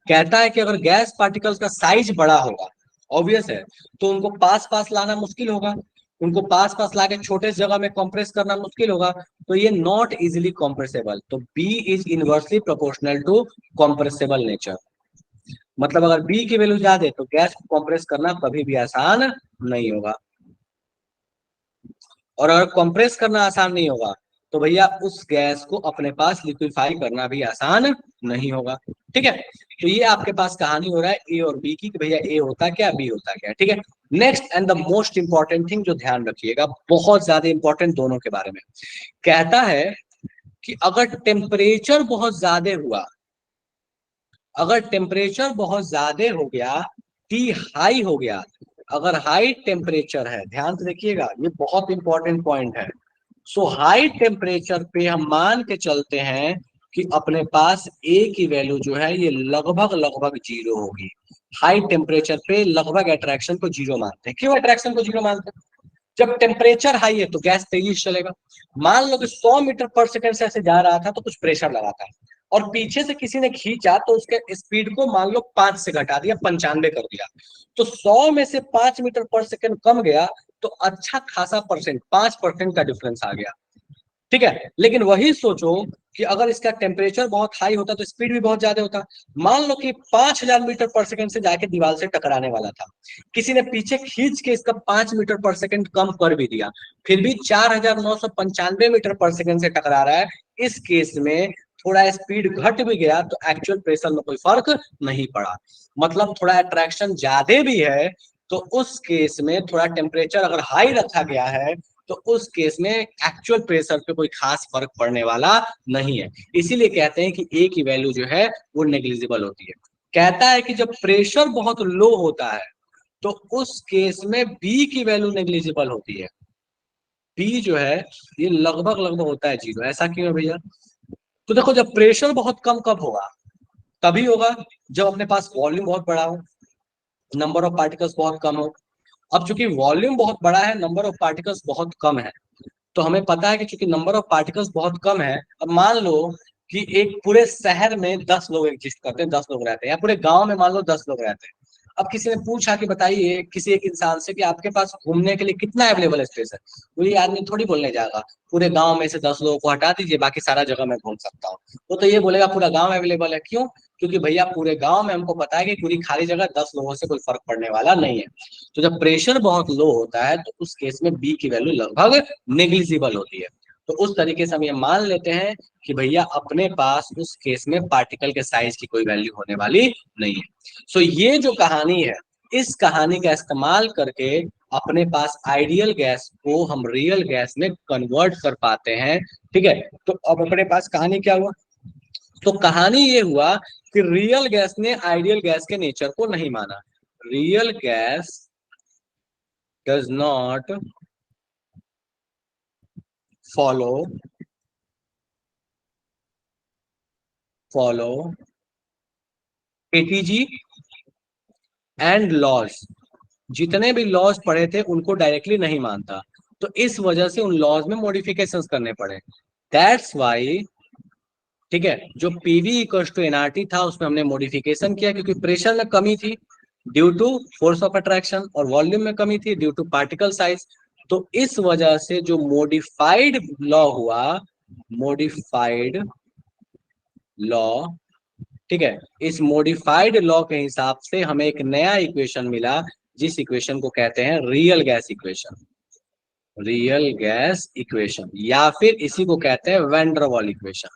कहता है कि अगर गैस पार्टिकल्स का साइज बड़ा होगा, ऑब्वियस है, तो उनको पास पास लाना मुश्किल होगा, उनको पास पास लाके छोटे जगह में कंप्रेस करना मुश्किल होगा, तो ये नॉट इजीली कंप्रेसेबल। तो B is inversely proportional to compressible nature. मतलब अगर बी की वैल्यू ज्यादा है तो गैस को कंप्रेस करना कभी भी आसान नहीं होगा, और अगर कंप्रेस करना आसान नहीं होगा तो भैया उस गैस को अपने पास लिक्विफाई करना भी आसान नहीं होगा। ठीक है, तो ये आपके पास कहानी हो रहा है ए और बी की, कि भैया ए होता क्या, बी होता क्या। ठीक है, next and the most important thing जो ध्यान रखिएगा, बहुत ज्यादा इंपॉर्टेंट दोनों के बारे में, कहता है कि अगर टेम्परेचर बहुत ज्यादा हुआ, अगर टेम्परेचर बहुत ज्यादा हो गया, टी हाई हो गया, अगर हाई टेम्परेचर है, ध्यान से देखिएगा ये बहुत इंपॉर्टेंट पॉइंट है। सो हाई टेम्परेचर पे हम मान के चलते हैं कि अपने पास ए की वैल्यू जो है ये लगभग लगभग जीरो होगी। हाई टेम्परेचर पे लगभग अट्रैक्शन को जीरो मानते हैं। क्यों अट्रैक्शन को जीरो मानते हैं? जब टेम्परेचर हाई है तो गैस तेजी से चलेगा। मान लो कि 100 मीटर पर सेकंड से ऐसे जा रहा था तो कुछ प्रेशर लगा था और पीछे से किसी ने खींचा तो उसके स्पीड को मान लो 5 से घटा दिया, 95 कर दिया, तो 100 में से 5 मीटर पर सेकंड कम गया, तो अच्छा खासा परसेंट, 5% का डिफरेंस आ गया। ठीक है, लेकिन वही सोचो कि अगर इसका टेम्परेचर बहुत हाई होता तो स्पीड भी बहुत ज्यादा होता। मान लो कि 5000 मीटर पर सेकंड से जाके दीवार से टकराने वाला था, किसी ने पीछे खींच के इसका 5 मीटर पर सेकंड कम कर भी दिया, फिर भी 4995 मीटर पर सेकंड से टकरा रहा है। इस केस में थोड़ा स्पीड घट भी गया तो एक्चुअल प्रेशर में कोई फर्क नहीं पड़ा, मतलब थोड़ा अट्रैक्शन ज्यादा भी है तो उस केस में थोड़ा टेम्परेचर अगर हाई रखा गया है तो उस केस में एक्चुअल प्रेशर पे कोई खास फर्क पड़ने वाला नहीं है। इसीलिए कहते हैं कि ए की वैल्यू जो है वो नेग्लिजिबल होती है। कहता है कि जब प्रेशर बहुत लो होता है तो उस केस में बी की वैल्यू नेग्लिजिबल होती है। बी जो है ये लगभग लगभग होता है जीरो। ऐसा क्यों है भैया? तो देखो, जब प्रेशर बहुत कम कब होगा? तभी होगा जब अपने पास वॉल्यूम बहुत बड़ा हो, नंबर ऑफ पार्टिकल्स बहुत कम हो। अब चूंकि वॉल्यूम बहुत बड़ा है, नंबर ऑफ पार्टिकल्स बहुत कम है, तो हमें पता है कि चूंकि नंबर ऑफ पार्टिकल्स बहुत कम है, अब मान लो कि एक पूरे शहर में 10 लोग एग्जिस्ट करते हैं, 10 लोग रहते हैं, या पूरे गांव में मान लो 10 लोग रहते हैं। अब किसी ने पूछा कि बताइए किसी एक इंसान से कि आपके पास घूमने के लिए कितना अवेलेबल स्पेस है, तो ये आदमी थोड़ी बोलने जाएगा पूरे गांव में से 10 लोगों को हटा दीजिए बाकी सारा जगह मैं घूम सकता हूँ। वो तो ये बोलेगा पूरा गांव अवेलेबल है। क्यों? क्योंकि भैया पूरे गांव में हमको पता है कि पूरी खाली जगह 10 लोगों से कोई फर्क पड़ने वाला नहीं है। तो जब प्रेशर बहुत लो होता है तो उस केस में बी की वैल्यू लगभग नेग्लिजिबल होती है। तो उस तरीके से हम ये मान लेते हैं कि भैया अपने पास उस केस में पार्टिकल के साइज की कोई वैल्यू होने वाली नहीं है। सो ये जो कहानी है, इस कहानी का इस्तेमाल करके अपने पास आइडियल गैस को हम रियल गैस में कन्वर्ट कर पाते हैं। ठीक है, तो अब अपने पास कहानी क्या हुआ? तो कहानी ये हुआ कि रियल गैस ने आइडियल गैस के नेचर को नहीं माना। Real gas does not follow ATG and laws. जितने भी लॉज पढ़े थे उनको डायरेक्टली नहीं मानता, तो इस वजह से उन लॉज में मॉडिफिकेशंस करने पड़े। दैट्स वाई, ठीक है, जो पीवी इक्वल्स टू एनआरटी था उसमें हमने मॉडिफिकेशन किया क्योंकि प्रेशर में कमी थी due to force of attraction, और वॉल्यूम में कमी थी ड्यू टू पार्टिकल साइज। तो इस वजह से जो मॉडिफाइड लॉ हुआ, मॉडिफाइड लॉ, ठीक है, इस मॉडिफाइड लॉ के हिसाब से हमें एक नया इक्वेशन मिला जिस इक्वेशन को कहते हैं real gas equation. Real gas equation या फिर इसी को कहते हैं वैन डर वाल इक्वेशन।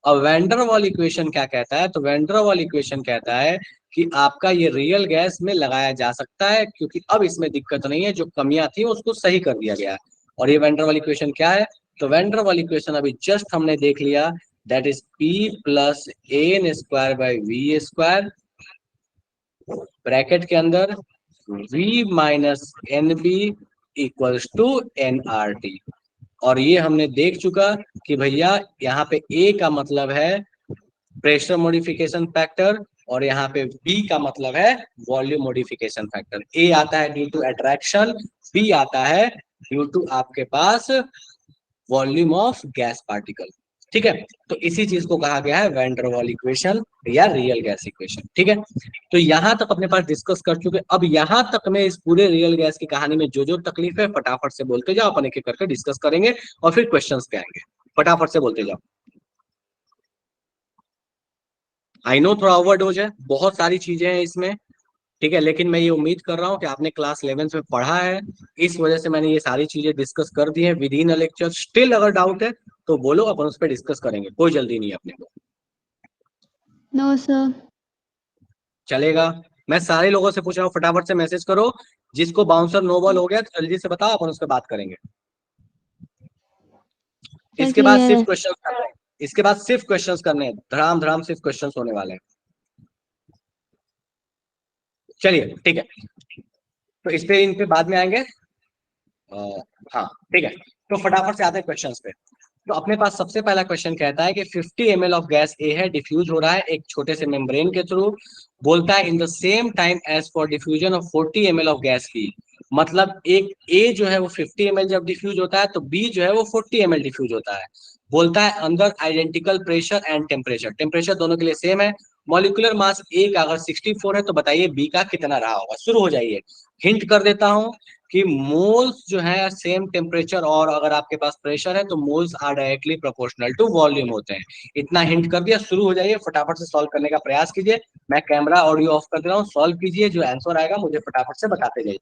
अब वैन डर वाल इक्वेशन क्या कहता है? तो वैन डर वाल इक्वेशन कहता है कि आपका ये रियल गैस में लगाया जा सकता है क्योंकि अब इसमें दिक्कत नहीं है, जो कमियां थी उसको सही कर दिया गया है। और ये वैन डर वाल इक्वेशन क्या है? तो वैन डर वाल इक्वेशन अभी जस्ट हमने देख लिया, that is P plus N square by V square, bracket के अंदर V minus N B equals to N R T. और ये हमने देख चुका कि भैया यहाँ पे A का मतलब है प्रेशर मॉडिफिकेशन फैक्टर, और यहाँ पे B का मतलब है वॉल्यूम मॉडिफिकेशन फैक्टर। A आता है ड्यू टू अट्रैक्शन, B आता है ड्यू टू आपके पास वॉल्यूम ऑफ गैस पार्टिकल। ठीक है, तो इसी चीज को कहा गया है वैन डर वाल इक्वेशन या रियल गैस इक्वेशन। ठीक है, तो यहां तक अपने पास डिस्कस कर चुके। अब यहां तक में इस पूरे रियल गैस की कहानी में जो जो तकलीफ है फटाफट से बोलते जाओ, अपन एक एक करके डिस्कस करेंगे और फिर क्वेश्चंस पे आएंगे। फटाफट से बोलते जाओ। आई नो थोड़ा ओवरडोज है, बहुत सारी चीजें हैं इसमें, ठीक है, लेकिन मैं ये उम्मीद कर रहा हूँ कि आपने क्लास 11 में पढ़ा है, इस वजह से मैंने ये सारी चीजें डिस्कस कर दी है with in a lecture. Still अगर डाउट है तो बोलो, अपन उस पर डिस्कस करेंगे, कोई जल्दी नहीं है अपने को। No sir. चलेगा? मैं सारे लोगों से पूछ रहा हूँ, फटाफट से मैसेज करो। जिसको बाउंसर नोबल हो गया तो जल्दी से बताओ, अपन उस पर बात करेंगे। सर इसके बाद क्लियर सिर्फ है। क्वेश्चन करने हैं, इसके बाद सिर्फ क्वेश्चंस करने हैं, धड़ाम धड़ाम सिर्फ क्वेश्चंस होने वाले हैं। चलिए ठीक है, तो इन पे बाद में आएंगे। हाँ ठीक है, तो फटाफट से आते हैं क्वेश्चन पे। तो अपने पास सबसे पहला क्वेश्चन कहता है कि 50 ml ऑफ गैस ए है, डिफ्यूज हो रहा है एक छोटे से मेम्ब्रेन के थ्रू। बोलता है in the same time as for diffusion of 40 ml of gas B. मतलब एक ए जो है वो 50 ml जब डिफ्यूज होता है तो बी जो है वो 40 ml डिफ्यूज होता है। बोलता है अंदर identical pressure and temperature, temperature दोनों के लिए सेम है। मॉलिक्यूलर मास ए का अगर 64 है तो बताइए बी का कितना रहा होगा। शुरू हो जाइए। हिंट कर देता हूं कि मोल्स जो है सेम टेम्परेचर और अगर आपके पास प्रेशर है तो moles are directly proportional to volume होते हैं। इतना हिंट कर दिया, शुरू हो जाइए, फटाफट से सॉल्व करने का प्रयास कीजिए। मैं कैमरा ऑडियो ऑफ कर दे रहा हूँ, सॉल्व कीजिए, जो आंसर आएगा मुझे फटाफट से बताते जाइए।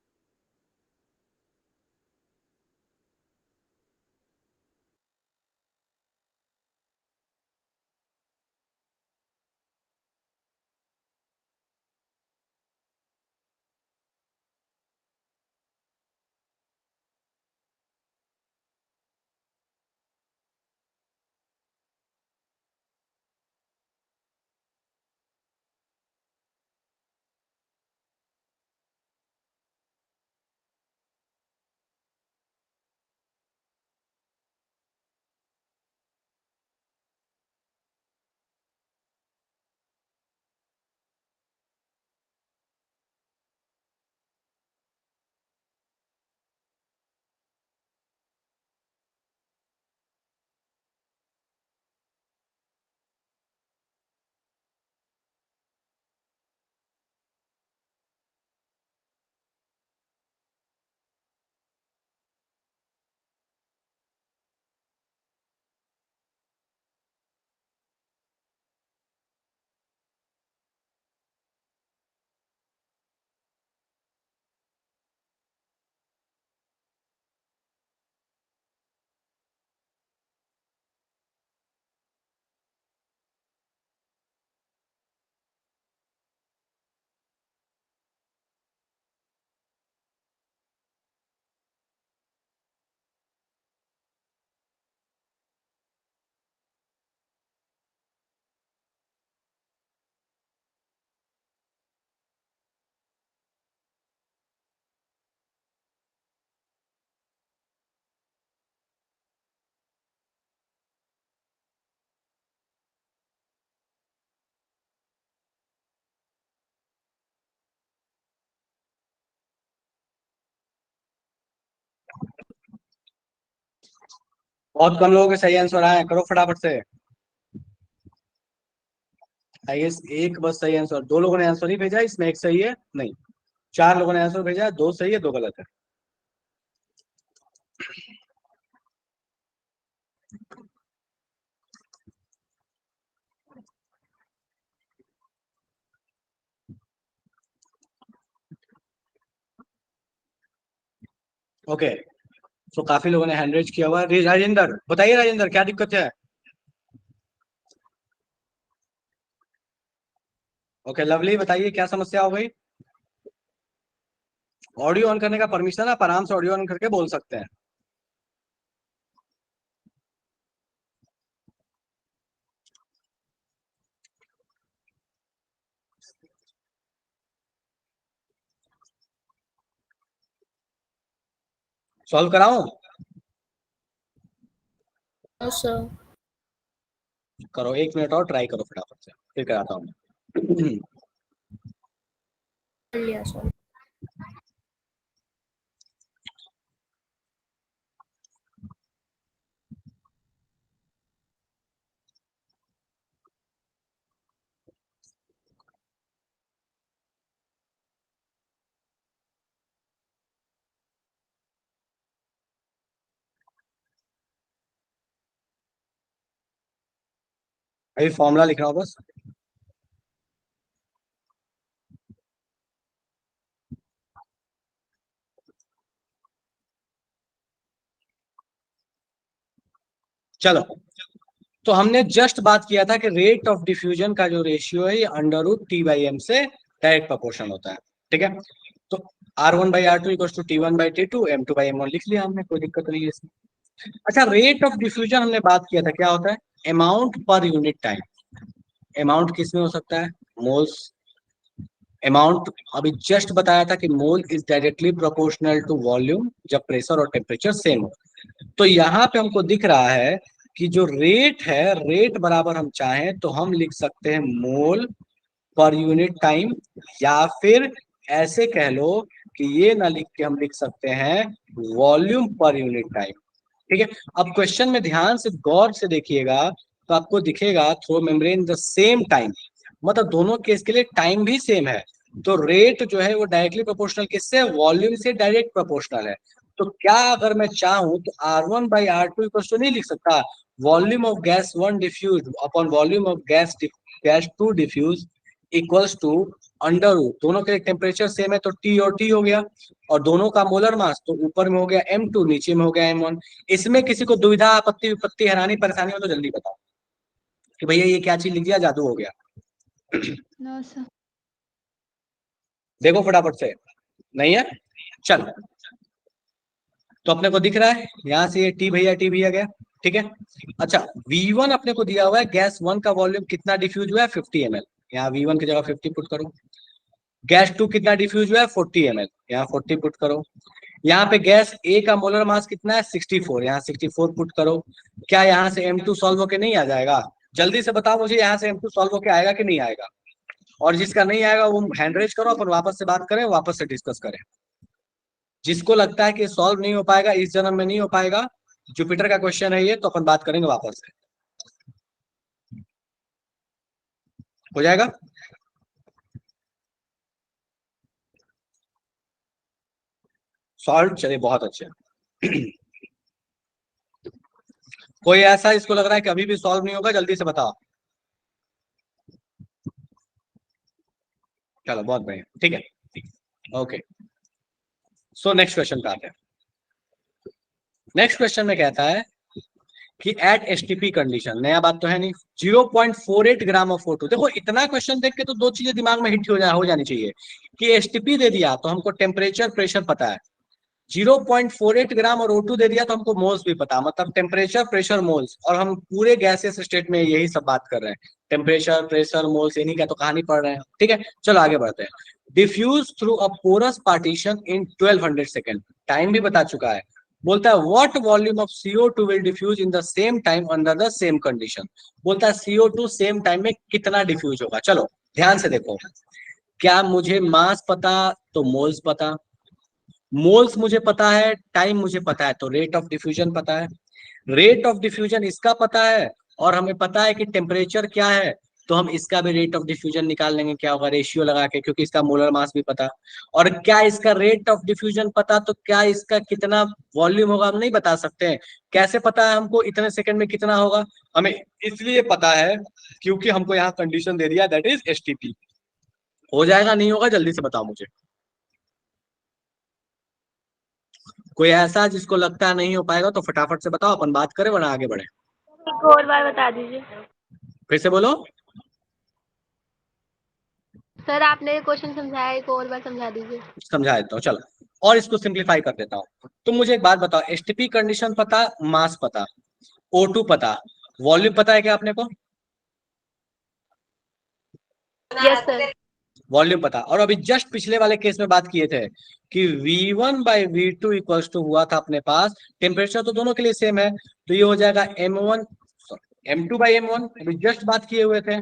बहुत कम लोगों के सही आंसर आए, करो फटाफट से। आई गेस एक बस सही आंसर, 2 लोगों ने आंसर ही भेजा, इसमें एक सही है, नहीं 4 लोगों ने आंसर भेजा, 2 सही है 2 गलत है। ओके, तो काफी लोगों ने हैंड रेज किया हुआ है। राजेंद्र बताइए, राजेंद्र क्या दिक्कत है? ओके लवली बताइए क्या समस्या हो गई? ऑडियो ऑन करने का परमिशन, आप आराम से ऑडियो ऑन करके बोल सकते हैं। सॉल्व कराऊं? No sir. करो 1 मिनट और ट्राई करो फटाफट से, फिर कराता हूँ मैं। कर लिया सर। अभी फॉर्मूला लिख रहा हूँ बस। चलो, तो हमने जस्ट बात किया था कि रेट ऑफ डिफ्यूजन का जो रेशियो है ये under root T by M से डायरेक्ट प्रोपोर्शन होता है, ठीक है। तो R1/R2 equal to T1/T2, M2/M1 लिख लिया हमने, कोई दिक्कत नहीं है इसमें। अच्छा, रेट ऑफ डिफ्यूजन हमने बात किया था, क्या होता है? अमाउंट पर यूनिट टाइम। अमाउंट किस में हो सकता है? मोल्स। अमाउंट अभी जस्ट बताया था कि mole is directly proportional to volume जब प्रेशर और टेम्परेचर सेम हो। तो यहाँ पे हमको दिख रहा है कि जो रेट है, रेट बराबर हम चाहें तो हम लिख सकते हैं मोल पर यूनिट टाइम, या फिर ऐसे कह लो कि ये ना लिख के हम लिख सकते हैं वॉल्यूम पर यूनिट टाइम, ठीक है। अब क्वेश्चन में ध्यान से गौर से देखिएगा तो आपको दिखेगा through membrane the same time, मतलब दोनों केस के लिए टाइम भी सेम है। तो रेट जो है वो डायरेक्टली प्रोपोर्शनल किससे? वॉल्यूम से डायरेक्ट प्रोपोर्शनल है। तो क्या अगर मैं चाहूं तो R1/R2 इक्वल टू नहीं लिख सकता volume of gas 1 diffuse upon volume of gas 2 diffuse equals to under root, दोनों के टेम्परेचर सेम है तो T और T हो गया, और दोनों का मोलर मास तो ऊपर में हो गया M2, नीचे में हो गया M1। इसमें किसी को दुविधा आपत्ति विपत्ति हैरानी परेशानी हो तो जल्दी बताओ कि भैया ये क्या चीज लिख दिया, जादू हो गया। No sir. देखो फटाफट से, नहीं है? चलो, तो अपने को दिख रहा है यहाँ से ये T भैया गया, ठीक है। अच्छा, V1 अपने को दिया हुआ है, गैस 1 का वॉल्यूम कितना डिफ्यूज हुआ है? 50 ml, यहाँ V1 की जगह 50 पुट करो। गैस 2 कितना डिफ्यूज हुआ है? 40 ml, यहाँ 40 पुट करो। यहाँ पे गैस ए का मोलर मास कितना है? 64, यहाँ 64 पुट करो। क्या यहाँ से M2 सॉल्व होके नहीं आ जाएगा? जल्दी से बताओ मुझे, यहाँ से M2 सॉल्व होके आएगा कि नहीं आएगा? और जिसका नहीं आएगा वो हैंड रेज करो, अपन वापस से बात करें, वापस से डिस्कस करें। जिसको लगता है कि सॉल्व नहीं हो पाएगा, इस जन्म में नहीं हो पाएगा, जुपिटर का क्वेश्चन है ये, तो अपन बात करेंगे वापस से, हो जाएगा। सॉल्व, चलिए बहुत अच्छे। कोई ऐसा इसको लग रहा है कि अभी भी सॉल्व नहीं होगा? जल्दी से बताओ। चलो बहुत बढ़िया, ठीक है, ओके। सो नेक्स्ट क्वेश्चन पे आते हैं। नेक्स्ट क्वेश्चन में कहता है कि एट एसटीपी कंडीशन, नया बात तो है नहीं, 0.48 ग्राम ऑफ O2। देखो इतना क्वेश्चन देख के तो 2 चीजें दिमाग में हिट हो जानी चाहिए कि एसटीपी दे दिया तो हमको टेम्परेचर प्रेशर पता है, 0.48 ग्राम और O2 दे दिया तो हमको मोल्स भी पता, मतलब टेम्परेचर प्रेशर मोल्स, और हम पूरे गैसेस स्टेट में यही सब बात कर रहे हैं, टेम्परेचर प्रेशर मोल्स, इन्हीं का तो कहानी पढ़ रहे हैं, ठीक है। चलो आगे बढ़ते हैं। Diffuse through a porous partition in 1200 second, time भी बता चुका है। बोलता है what volume of CO2 will diffuse in the same time under the same condition. बोलता है CO2 सेम टाइम में कितना डिफ्यूज होगा। चलो ध्यान से देखो, क्या मुझे मास पता तो मोल्स पता, मोल्स मुझे पता है, टाइम मुझे पता है तो रेट ऑफ डिफ्यूजन पता है। रेट ऑफ डिफ्यूजन इसका पता है और हमें पता है कि टेम्परेचर क्या है, तो हम इसका भी रेट ऑफ डिफ्यूजन निकाल लेंगे, क्या होगा रेशियो लगा के, क्योंकि इसका मोलर मास भी पता। और क्या इसका रेट ऑफ डिफ्यूजन पता, तो क्या इसका कितना वॉल्यूम होगा हम नहीं बता सकते हैं। कैसे पता है हमको इतने सेकंड में कितना होगा? हमें इसलिए पता है क्योंकि हमको यहाँ कंडीशन दे दिया, दैट इज एसटीपी। हो जाएगा नहीं होगा जल्दी से बताओ मुझे। कोई ऐसा जिसको लगता है नहीं हो पाएगा तो फटाफट से बताओ, अपन बात करें वरना आगे बढ़े। एक और बार बता दीजिए। फिर से बोलो। सर आपने क्वेश्चन समझाया, एक और बार समझा दीजिए। समझा देता हूँ चलो, और इसको सिंप्लीफाई कर देता हूँ। तुम मुझे एक बात बताओ, एसटीपी कंडीशन पता, मास पता, O2 पता, वॉल्यूम पता है क्या आपने को? Yes sir. वॉल्यूम पता। और अभी जस्ट पिछले वाले केस में बात किए थे कि V1 by V2 equals to हुआ था अपने पास, टेम्परेचर तो दोनों के लिए सेम है, तो ये हो जाएगा M1 M2 बाई M1, अभी जस्ट बात किए हुए थे।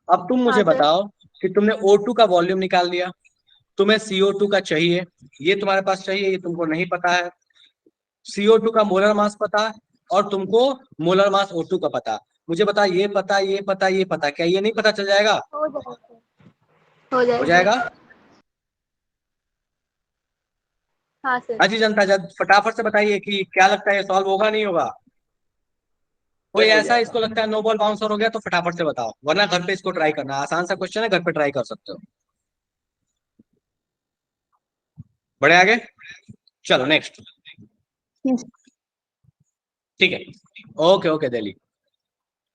अब तुम मुझे हाँ, सर। बताओ कि तुमने O2 का वॉल्यूम निकाल दिया, तुम्हें CO2 का चाहिए, ये तुम्हारे पास चाहिए, ये तुमको नहीं पता है। CO2 का मोलर मास पता और तुमको मोलर मास O2 का पता। मुझे बता, ये पता, ये पता, ये पता, क्या ये नहीं पता चल जाएगा? हो जाएगा सर। हो जाएगा। हो जाएगा। हाँ सर। हाँ जी जनता जब फटाफट से बताइए कि क्या लगता है, सॉल्व होगा नहीं होगा? कोई ऐसा इसको लगता है नो बॉल बाउंसर हो गया तो फटाफट से बताओ, वरना घर पे इसको ट्राई करना, आसान सा क्वेश्चन है, घर पे ट्राई कर सकते हो। बढ़े आगे, चलो नेक्स्ट। ठीक है, ओके ओके दिल्ली।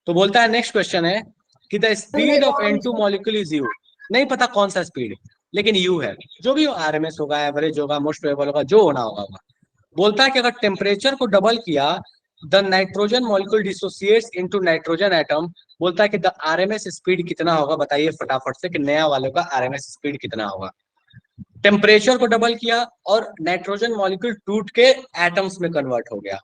तो बोलता है नेक्स्ट क्वेश्चन है कि the speed of N2 molecule is U। नहीं पता कौन सा स्पीड, लेकिन U है, जो भी RMS होगा, एवरेज होगा, मोस्ट प्रोबेबल होगा, जो होना होगा। बोलता है कि अगर टेम्परेचर को डबल किया, the nitrogen molecule dissociates into nitrogen atom. बोलता है कि द RMS स्पीड कितना होगा, बताइए फटाफट से कि नया वाले का RMS स्पीड कितना होगा। टेम्परेचर को डबल किया और नाइट्रोजन मॉलिक्यूल टूट के एटम्स में कन्वर्ट हो गया।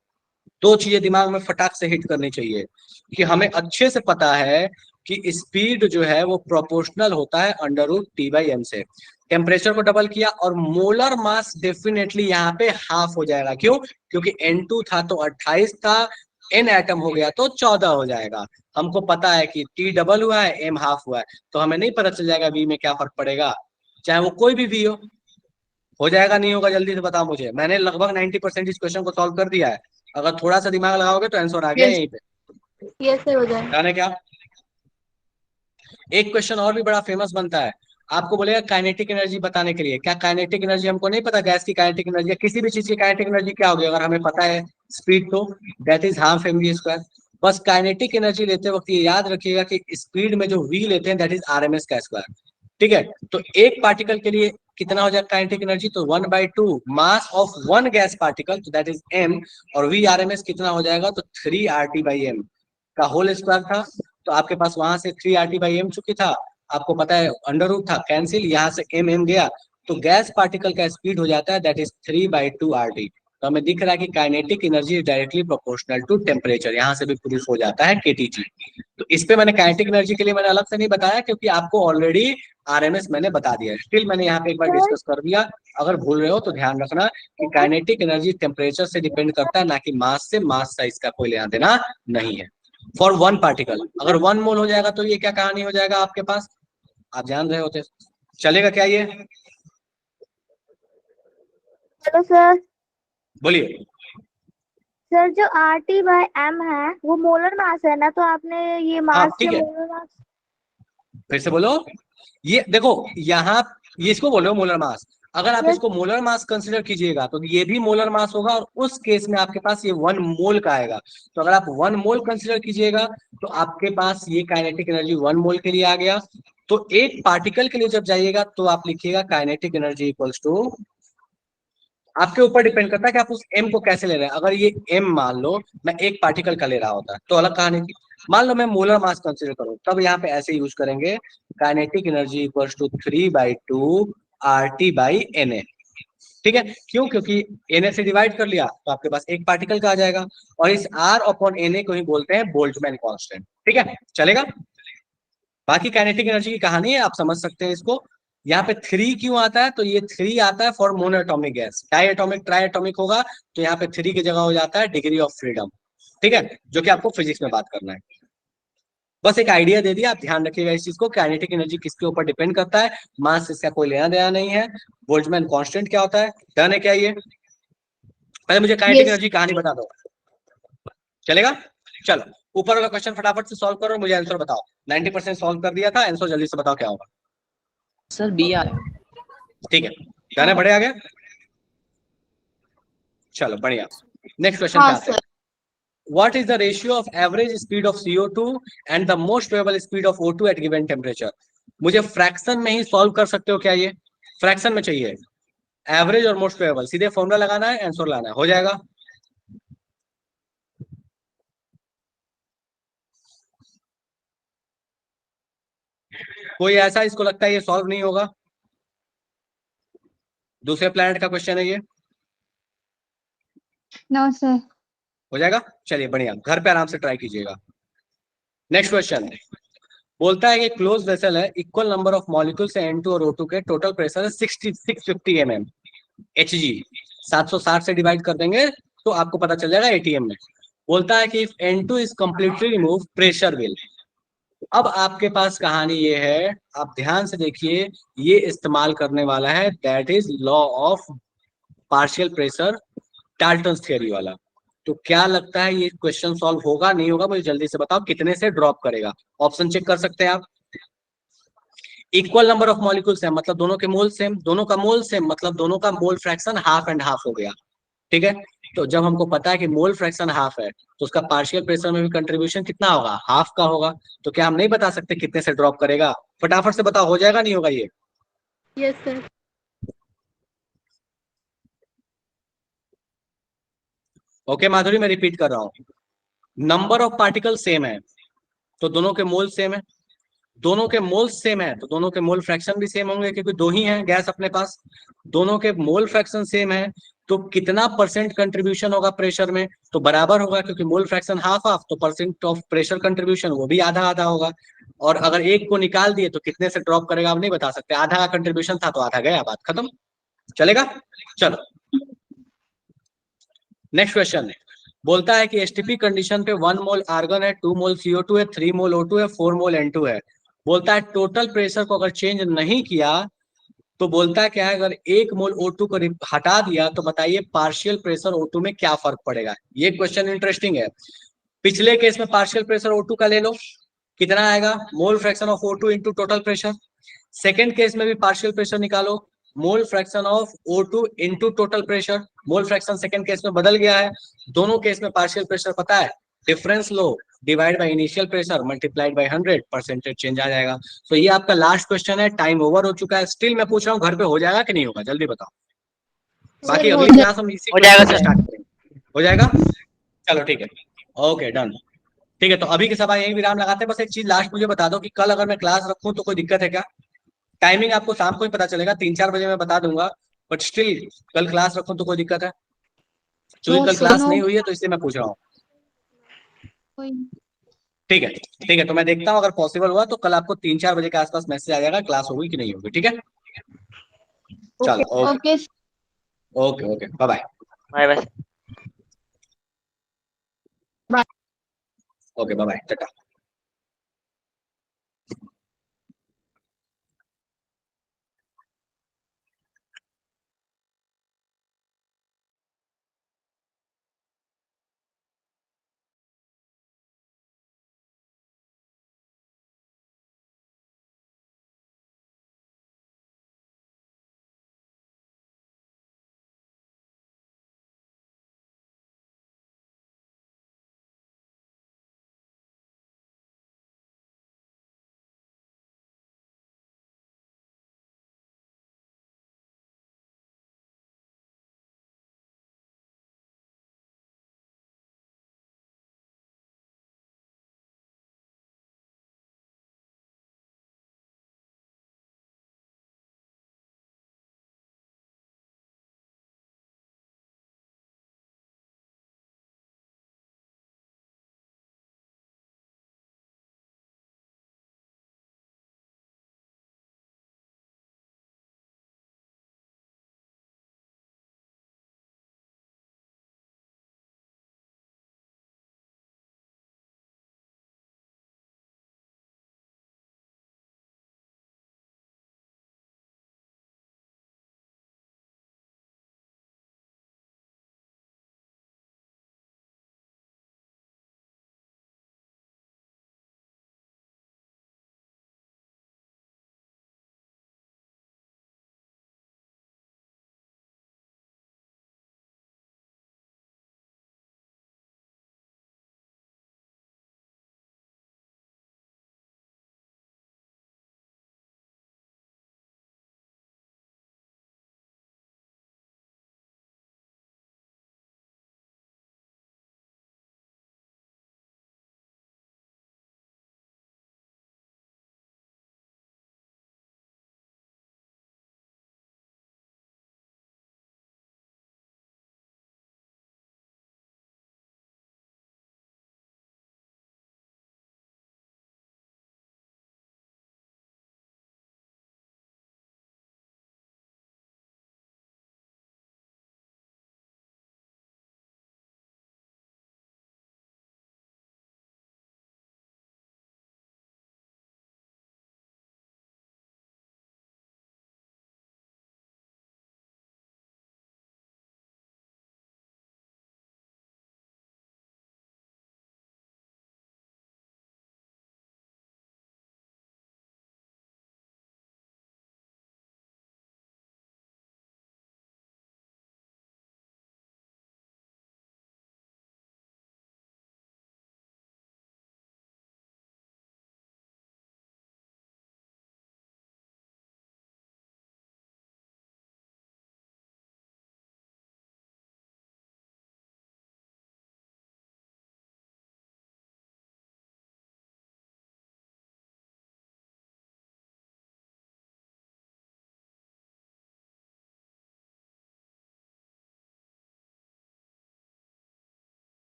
दो चीजें दिमाग में फटाक से हिट करनी चाहिए कि हमें अच्छे से पता है कि स्पीड जो है वो प्रोपोर्शनल होता है √T/m से। टेम्परेचर को डबल किया और मोलर मास डेफिनेटली यहाँ पे हाफ हो जाएगा। क्यों? क्योंकि N2 था तो 28 था, N एटम हो गया तो 14 हो जाएगा। हमको पता है कि T डबल हुआ है, M हाफ हुआ है, तो हमें नहीं पता चल जाएगा V में क्या फर्क पड़ेगा, चाहे वो कोई भी V हो जाएगा नहीं होगा जल्दी से बताओ मुझे। मैंने लगभग 90% इस क्वेश्चन को सॉल्व कर दिया है, अगर थोड़ा सा दिमाग लगाओगे तो आंसर आ गया यहीं पे। यस सर, हो जाएगा। जाने क्या, एक क्वेश्चन और भी बड़ा फेमस बनता है, आपको बोलेगा काइनेटिक एनर्जी बताने के लिए। क्या काइनेटिक एनर्जी हमको नहीं पता, गैस की काइनेटिक एनर्जी या किसी भी चीज की काइनेटिक एनर्जी क्या होगी, अगर हमें पता है स्पीड तो दैट इज हाफ mv²। बस काइनेटिक एनर्जी लेते वक्त ये याद रखिएगा कि स्पीड में जो v लेते हैं दैट इज RMS का स्क्वायर। ठीक है, तो एक पार्टिकल के लिए कितना हो जाएगा काइनेटिक एनर्जी, तो 1/2 mass of one gas particle, तो दैट इज m, और v RMS कितना हो जाएगा, तो 3RT/m का होल स्क्वायर था। तो आपके पास वहां से 3RT/m चुकी था, आपको पता है अंडर रूट था, कैंसिल, यहाँ से m गया, तो गैस पार्टिकल का स्पीड हो जाता है दैट इज 3/2 RT। तो हमें दिख रहा है कि kinetic energy directly proportional to temperature, यहाँ से भी प्रूफ हो जाता है KTG। तो इस पे मैंने काइनेटिक एनर्जी के लिए मैंने अलग से नहीं बताया क्योंकि आपको ऑलरेडी RMS मैंने बता दिया है। स्टिल मैंने यहाँ पे एक बार डिस्कस कर दिया, अगर भूल रहे हो तो ध्यान रखना कि काइनेटिक एनर्जी टेम्परेचर से डिपेंड करता है, ना कि मास से। मास साइज का कोई लेना देना नहीं है फॉर वन पार्टिकल। अगर 1 मोल हो जाएगा तो ये क्या कहानी हो जाएगा आपके पास, आप जान रहे होते, चलेगा क्या ये? चलो सर। बोलिए। सर जो RT/m है वो मोलर मास है ना, तो आपने ये मास ठीक से है, मोलर मास। फिर से बोलो। ये देखो यहाँ, ये इसको बोलो मोलर मास। अगर आप इसको मोलर मास कंसीडर कीजिएगा तो ये भी मोलर मास होगा, और उस केस में आपके पास ये 1 मोल का आएगा। तो अगर आप 1 मोल कंसीडर कीजिएगा तो आपके पास ये काइनेटिक एनर्जी 1 मोल के लिए आ गया। तो एक पार्टिकल के लिए जब जाइएगा तो आप लिखिएगा काइनेटिक एनर्जी इक्वल्स टू, आपके ऊपर डिपेंड करता है कि आप उस m को कैसे ले रहे हैं। अगर ये m मान लो मैं एक पार्टिकल का ले रहा होता तो अलग कहानी थी। मान लो मैं मोलर मास कंसीडर करूं, तब यहाँ पे ऐसे यूज करेंगे kinetic energy equals to 3/2 RT/Na। ठीक है, क्यों? क्योंकि Na से डिवाइड कर लिया तो आपके पास एक पार्टिकल का आ जाएगा, और इस R/Na को ही बोलते हैं बोल्ट्जमैन कांस्टेंट। ठीक है, चलेगा। बाकी काइनेटिक एनर्जी की कहानी है, आप समझ सकते हैं इसको। यहाँ पे 3 क्यों आता है, तो ये 3 आता है for monoatomic gas. Diatomic triatomic होगा तो यहाँ पे 3 की जगह हो जाता है डिग्री ऑफ फ्रीडम। ठीक है, जो कि आपको फिजिक्स में बात करना है। बस एक आइडिया दे दिया, आप ध्यान रखिएगा इस चीज को। काइनेटिक एनर्जी किसके ऊपर डिपेंड करता है, मास इसका कोई लेना देना नहीं है। बोल्ट्जमैन कांस्टेंट क्या होता है, डन है क्या ये? पहले मुझे काइनेटिक एनर्जी कहानी बता दो, चलेगा? चलो ऊपर वाला क्वेश्चन फटाफट से सॉल्व करो और मुझे आंसर बताओ। 90% सॉल्व कर दिया था, आंसर जल्दी से बताओ क्या होगा। सर बी आ ठीक है, डन है, बढ़िया आ गया। चलो बढ़िया, नेक्स्ट क्वेश्चन पे आते हैं। What is the ratio of average speed of CO2 and the most variable speed of O2 at given temperature? मुझे फ्रैक्शन में ही सॉल्व कर सकते हो क्या? ये फ्रैक्शन में चाहिए, एवरेज और मोस्ट वेरिएबल, सीधे फॉर्मूला लगाना है, आंसर लाना है, हो जाएगा। कोई ऐसा इसको लगता है ये सॉल्व नहीं होगा? दूसरे प्लैनेट का क्वेश्चन है ये, नो सर। हो जाएगा। चलिए बढ़िया, घर पे आराम से ट्राई कीजिएगा। नेक्स्ट क्वेश्चन बोलता है कि क्लोज वेसल है, इक्वल नंबर ऑफ मॉलिक्यूल्स है N2 और O2 के, टोटल प्रेशर है 650 mm Hg, 760 से डिवाइड कर देंगे तो आपको पता चल जाएगा ATM में। बोलता है कि if N2 is completely remove pressure will. अब आपके पास कहानी ये है, आप ध्यान से देखिए, ये इस्तेमाल करने वाला है, that is law of partial pressure, Dalton's theory वाला। तो क्या लगता है ये क्वेश्चन सॉल्व होगा नहीं होगा, मुझे जल्दी से बताओ, कितने से ड्रॉप करेगा? ऑप्शन चेक कर सकते हैं आप। इक्वल नंबर ऑफ मॉलिक्यूल्स है मतलब दोनों के मोल सेम, दोनों का मोल सेम मतलब दोनों का mole fraction half and half हो गया, ठीक है। तो जब हमको पता है कि मोल फ्रैक्शन हाफ है तो उसका पार्शियल प्रेशर में भी कंट्रीब्यूशन कितना होगा, हाफ का होगा। तो क्या हम नहीं बता सकते कितने से ड्रॉप करेगा? फटाफट से बताओ, हो जाएगा नहीं होगा ये? Yes sir. ओके माधुरी, मैं रिपीट कर रहा हूँ, नंबर ऑफ पार्टिकल सेम है तो दोनों के मोल सेम है, दोनों के मोल सेम है तो दोनों के मोल फ्रैक्शन भी सेम होंगे क्योंकि दो ही हैं गैस अपने पास। दोनों के मोल फ्रैक्शन सेम है तो कितना परसेंट कंट्रीब्यूशन होगा प्रेशर में? तो बराबर होगा क्योंकि मोल फ्रैक्शन हाफ हाफ, तो परसेंट ऑफ प्रेशर कंट्रीब्यूशन वो भी आधा आधा होगा। और अगर एक को निकाल दिए तो कितने से ड्रॉप करेगा आप नहीं बता सकते, आधा का कंट्रीब्यूशन था तो आधा गया, बात खत्म। चलेगा? चलो नेक्स्ट क्वेश्चन बोलता है कि एसटीपी कंडीशन पे 1 मोल आर्गन है, 2 मोल CO2 है, 3 मोल O2 है, 4 मोल N2 है। बोलता है टोटल प्रेशर को अगर चेंज नहीं किया तो बोलता है क्या है, अगर 1 मोल O2 को हटा दिया तो बताइए पार्शियल प्रेशर O2 में क्या फर्क पड़ेगा। ये क्वेश्चन इंटरेस्टिंग है। पिछले केस में पार्शियल प्रेशर O2 का ले लो, कितना आएगा, मोल fraction of O2 into total pressure. Second case में भी पार्शियल प्रेशर निकालो, मोल fraction of O2 into total pressure. Mole fraction second case में बदल गया है, दोनों केस में पार्शियल प्रेशर पता है, डिफरेंस लो, divide by initial pressure multiplied by 100, percentage change आ जाएगा। तो ये आपका लास्ट क्वेश्चन है, टाइम ओवर हो चुका है। स्टिल मैं पूछ रहा हूँ घर पे हो जाएगा कि नहीं होगा, जल्दी बताओ। बाकी अगली क्लास हम इसी हो जाएगा क्वेश्चन से सर। स्टार्ट करेंगे। हो जाएगा? चलो ठीक है, ओके डन। ठीक है, तो अभी के सभा यही विराम लगाते हैं। बस एक चीज लास्ट मुझे बता दो कि कल अगर मैं क्लास रखूं तो कोई दिक्कत है क्या? टाइमिंग आपको शाम को ही पता चलेगा, 3-4 बजे मैं बता दूंगा, बट स्टिल कल क्लास रखूं तो कोई दिक्कत है? क्योंकि कल क्लास नहीं हुई है तो इसलिए मैं पूछ रहा हूँ। ठीक है ठीक है, तो मैं देखता हूँ अगर पॉसिबल हुआ तो कल आपको 3-4 बजे के आसपास मैसेज आ जाएगा क्लास होगी कि नहीं होगी, ठीक है? चलो okay okay okay, bye bye. Bye bye. Okay bye bye, Tata.